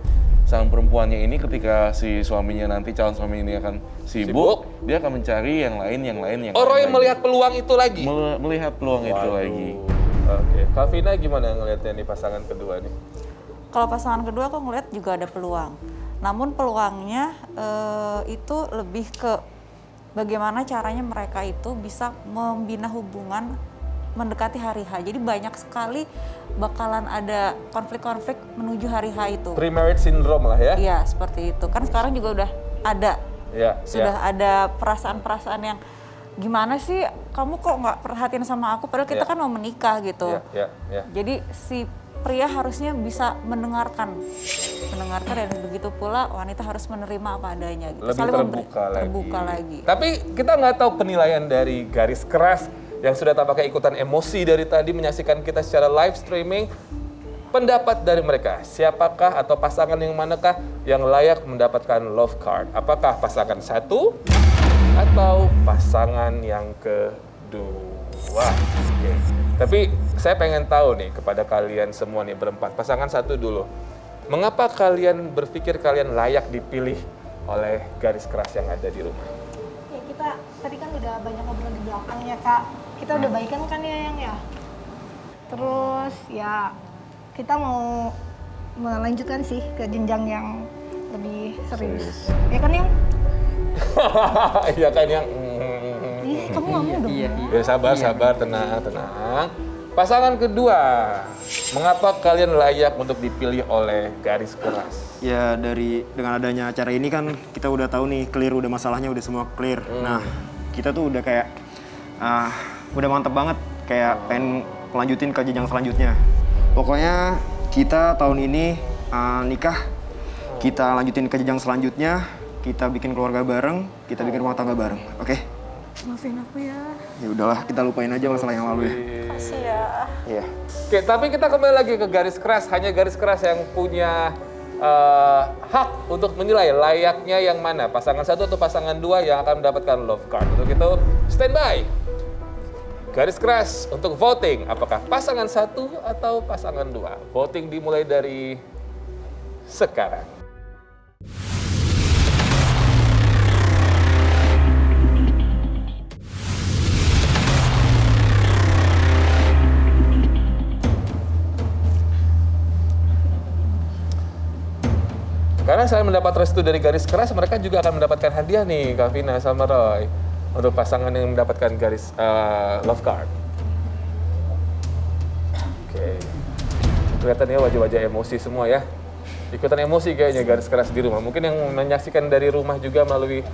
Speaker 4: Sang perempuannya ini ketika si suaminya nanti calon suami ini akan sibuk, dia akan mencari yang lain.
Speaker 1: Oh, Roy melihat peluang itu lagi?
Speaker 4: Melihat peluang itu lagi.
Speaker 1: Oke, Kavina gimana ngelihatnya nih pasangan kedua nih?
Speaker 7: Kalau pasangan kedua aku ngeliat juga ada peluang. Namun peluangnya itu lebih ke bagaimana caranya mereka itu bisa membina hubungan mendekati hari H. Jadi banyak sekali bakalan ada konflik-konflik menuju hari H itu.
Speaker 1: Pre-marriage syndrome lah ya?
Speaker 7: Iya, seperti itu. Kan sekarang juga udah ada. Sudah ada perasaan-perasaan yang gimana sih kamu kok nggak perhatiin sama aku padahal kita kan mau menikah gitu. Jadi si pria harusnya bisa mendengarkan dan begitu pula wanita harus menerima apa adanya gitu.
Speaker 1: Lebih
Speaker 7: saling
Speaker 1: terbuka
Speaker 7: lagi.
Speaker 1: Tapi kita nggak tahu penilaian dari Garis Keras yang sudah tampaknya ikutan emosi dari tadi menyaksikan kita secara live streaming. Pendapat dari mereka, siapakah atau pasangan yang manakah yang layak mendapatkan love card? Apakah pasangan satu atau pasangan yang kedua? Oke. Tapi saya pengen tahu nih kepada kalian semua nih berempat, pasangan satu dulu. Mengapa kalian berpikir kalian layak dipilih oleh Garis Keras yang ada di rumah?
Speaker 2: Ya kita tadi kan udah banyak ngobrol di belakang ya Kak. Kita udah baikan kan ya Yang ya. Terus ya kita mau melanjutkan sih ke jenjang yang lebih serius. Ya kan Yang?
Speaker 1: Iya kan Yang?
Speaker 2: Ih, kamu ngomong dong.
Speaker 1: Ya sabar, tenang. Pasangan kedua, mengapa kalian layak untuk dipilih oleh Garis Keras?
Speaker 9: Ya dengan adanya acara ini kan kita udah tahu nih clear, udah masalahnya udah semua clear. Nah kita tuh udah kayak udah mantep banget kayak pengen melanjutin ke jenjang selanjutnya. Pokoknya kita tahun ini nikah, kita lanjutin ke jenjang selanjutnya, kita bikin keluarga bareng, kita bikin rumah tangga bareng, oke?
Speaker 7: Maafin aku ya.
Speaker 9: Ya udahlah, kita lupain aja masalah yang lalu ya.
Speaker 7: Makasih ya.
Speaker 9: Iya.
Speaker 1: Oke, tapi kita kembali lagi ke Garis Keras. Hanya Garis Keras yang punya hak untuk menilai layaknya yang mana, pasangan satu atau pasangan dua yang akan mendapatkan love card. Untuk itu, standby. Garis Keras untuk voting, apakah pasangan satu atau pasangan dua? Voting dimulai dari sekarang. Karena saya mendapat restu dari Garis Keras, mereka juga akan mendapatkan hadiah nih, Kavina sama Roy. Untuk pasangan yang mendapatkan garis love card. Oke. Kelihatan ya wajah-wajah emosi semua ya. Ikutan emosi kayaknya Garis Keras di rumah. Mungkin yang menyaksikan dari rumah juga melalui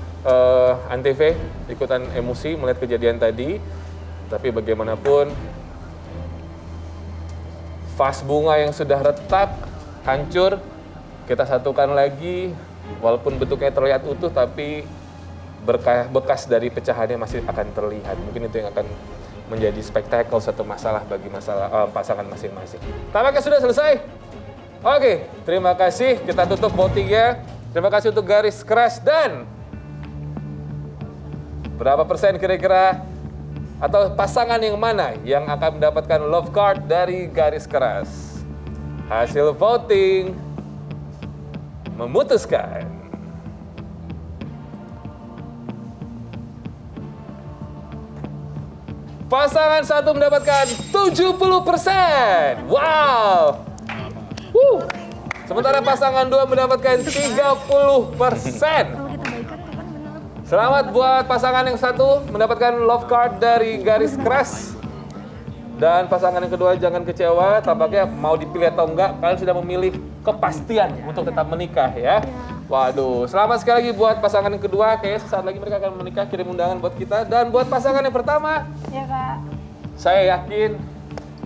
Speaker 1: Antv, ikutan emosi melihat kejadian tadi. Tapi bagaimanapun, vas bunga yang sudah retak, hancur, kita satukan lagi. Walaupun bentuknya terlihat utuh, tapi bekas dari pecahannya masih akan terlihat. Mungkin itu yang akan menjadi spektakel satu masalah bagi pasangan masing-masing. Tampaknya sudah selesai. Oke, terima kasih. Kita tutup votingnya. Terima kasih untuk Garis Keras dan berapa persen kira-kira atau pasangan yang mana yang akan mendapatkan love card dari Garis Keras? Hasil voting memutuskan. Pasangan satu mendapatkan 70%. Wow. Sementara pasangan dua mendapatkan 30%. Selamat buat pasangan yang satu mendapatkan love card dari Garis Keras. Dan pasangan yang kedua jangan kecewa, tampaknya mau dipilih atau enggak, kalian sudah memilih kepastian untuk tetap menikah ya. Waduh, selamat sekali lagi buat pasangan yang kedua, kayaknya sesaat lagi mereka akan menikah, kirim undangan buat kita. Dan buat pasangan yang pertama,
Speaker 2: Ya Kak.
Speaker 1: saya yakin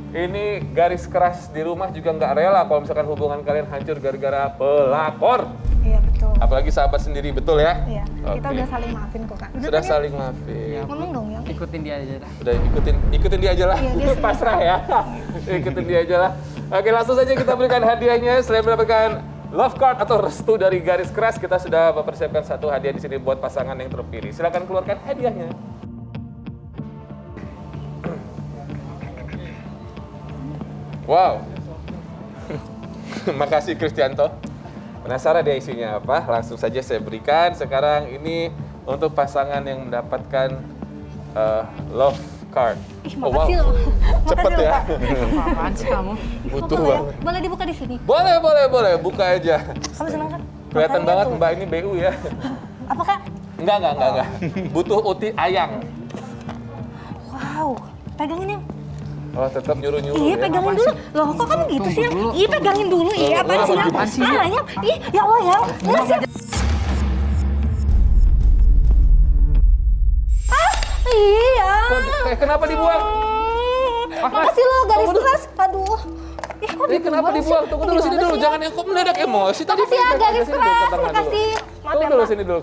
Speaker 1: ini garis keras di rumah juga nggak rela kalau misalkan hubungan kalian hancur gara-gara pelakor.
Speaker 2: Iya betul.
Speaker 1: Apalagi sahabat sendiri, betul ya?
Speaker 2: Iya, kita
Speaker 1: Oke.
Speaker 2: udah saling maafin kok Kak.
Speaker 1: Sudah saling maafin.
Speaker 2: Ngomong dong yang.
Speaker 3: Ikutin dia aja dah.
Speaker 1: Udah ikutin dia aja lah.
Speaker 2: Iya, dia senang.
Speaker 1: Pasrah ya. Ikutin dia aja lah. Oke, langsung saja kita berikan hadiahnya. Selain mendapatkan love card atau restu dari garis keras, kita sudah mempersiapkan satu hadiah di sini buat pasangan yang terpilih. Silakan keluarkan hadiahnya. Wow. Makasih Kristianto. Penasaran deh isinya apa? Langsung saja saya berikan. Sekarang ini untuk pasangan yang mendapatkan love card.
Speaker 2: Ih, makasih loh.
Speaker 1: Cepet
Speaker 2: Makasih loh,
Speaker 1: ya.
Speaker 2: Kak.
Speaker 3: Apaan sih kamu?
Speaker 1: Butuh
Speaker 2: Boleh,
Speaker 1: banget.
Speaker 2: boleh dibuka di sini.
Speaker 1: Boleh. Buka aja.
Speaker 2: Kamu senang kan?
Speaker 1: Kelihatan
Speaker 2: Makanya
Speaker 1: banget
Speaker 2: tuh.
Speaker 1: Mbak ini BU ya.
Speaker 2: Apa Kak?
Speaker 1: Enggak. Butuh uti ayang.
Speaker 2: Wow, pegangin ya.
Speaker 1: Oh, tetap nyuruh-nyuruh
Speaker 2: Iya,
Speaker 1: ya.
Speaker 2: pegangin dulu. Loh, kok kamu gitu sih?
Speaker 3: dulu.
Speaker 2: Iya, pegangin dulu. Iya, apaan sih? Yang?
Speaker 3: Apaan sih?
Speaker 2: Ah, yang? Ih, ya Allah, yang. Nggak sih. Ah, iya.
Speaker 1: Kenapa dibuang?
Speaker 2: Makasih lo, garis keras. Aduh. Ih, kok
Speaker 1: Ini kenapa dibuang? Tunggu dulu, sini dulu. Jangan yang kok mendadak emosi. Tadi
Speaker 2: Makasih ya,
Speaker 1: feedback.
Speaker 2: garis
Speaker 1: Sini dulu,
Speaker 2: keras.
Speaker 1: ke tengah dulu.
Speaker 2: Makasih. Maaf
Speaker 1: Tunggu
Speaker 2: ya,
Speaker 1: dulu,
Speaker 2: Mbak.
Speaker 1: sini dulu.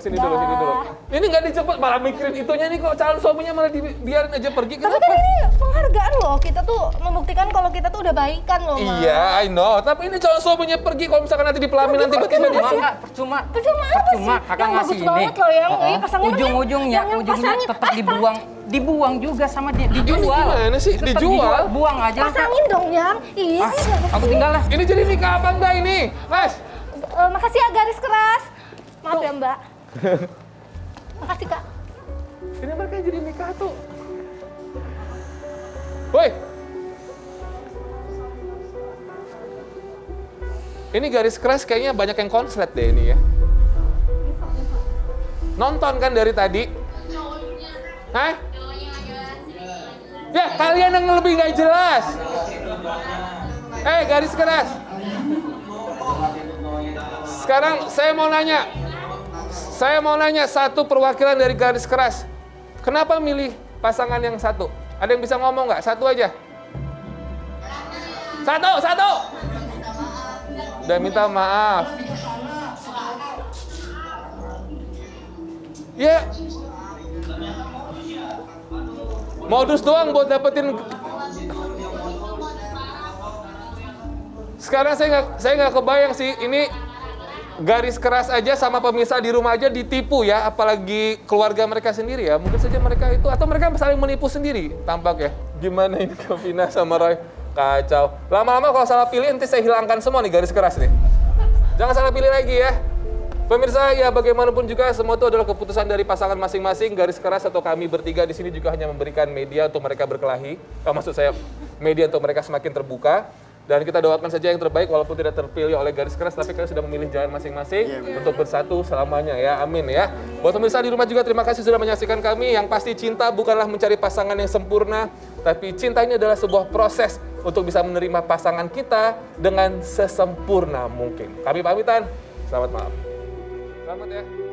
Speaker 1: Ini nggak dijemput, malah mikirin itunya nih kok calon suaminya malah dibiarin aja pergi.
Speaker 2: Tapi
Speaker 1: Kenapa?
Speaker 2: kan ini penghargaan loh. Kita tuh membuktikan kalau kita tuh udah baikan loh, Mas.
Speaker 1: Iya, I know. Tapi ini calon suaminya pergi. Kalau misalkan nanti di pelaminan tiba-tiba dia
Speaker 3: Enggak, percuma.
Speaker 2: Percuma apa sih?
Speaker 3: Kakak
Speaker 2: Yang
Speaker 3: ngasih
Speaker 2: bagus
Speaker 3: ini.
Speaker 2: banget loh, yang. Ih, pasangan
Speaker 3: Ujung-ujungnya
Speaker 2: pasangin.
Speaker 3: tetap dibuang juga sama dia. Dijual.
Speaker 1: gimana sih?
Speaker 3: Tetap
Speaker 1: Dijual?
Speaker 3: Buang aja.
Speaker 2: Pasangin dong, yang. Iya.
Speaker 3: Aku tinggal lah.
Speaker 1: Ini jadi nikah apa enggak ini? Mas,
Speaker 2: Makasih ya, garis keras. Maaf ya, Mbak. Makasih, Kak.
Speaker 1: ini mereka jadi nikah tuh. Woi. Ini garis keras kayaknya banyak yang konslet deh ini ya. Nonton kan dari tadi? Hah? Ya, kalian yang lebih nggak jelas. Garis keras. Sekarang saya mau nanya satu perwakilan dari garis keras. Kenapa milih pasangan yang satu? Ada yang bisa ngomong nggak? Satu aja. Satu. Udah minta maaf. Ya. Modus doang buat dapetin. Sekarang saya nggak kebayang sih ini garis keras aja sama pemirsa di rumah aja ditipu ya, apalagi keluarga mereka sendiri ya. Mungkin saja mereka itu atau mereka saling menipu sendiri tampaknya. Gimana ini Kevina sama Roy? Kacau. Lama-lama kalau salah pilih nanti saya hilangkan semua nih garis keras nih. Jangan salah pilih lagi ya. Pemirsa, ya bagaimanapun juga semua itu adalah keputusan dari pasangan masing-masing. Garis keras atau kami bertiga di sini juga hanya memberikan media untuk mereka berkelahi. Maksud saya media untuk mereka semakin terbuka. Dan kita doakan saja yang terbaik walaupun tidak terpilih oleh garis keras, tapi kalian sudah memilih jalan masing-masing untuk bersatu selamanya ya. Amin ya. Buat pemirsa di rumah juga terima kasih sudah menyaksikan kami. Yang pasti cinta bukanlah mencari pasangan yang sempurna, tapi cinta ini adalah sebuah proses untuk bisa menerima pasangan kita dengan sesempurna mungkin. Kami pamitan. Selamat malam. Selamat ya.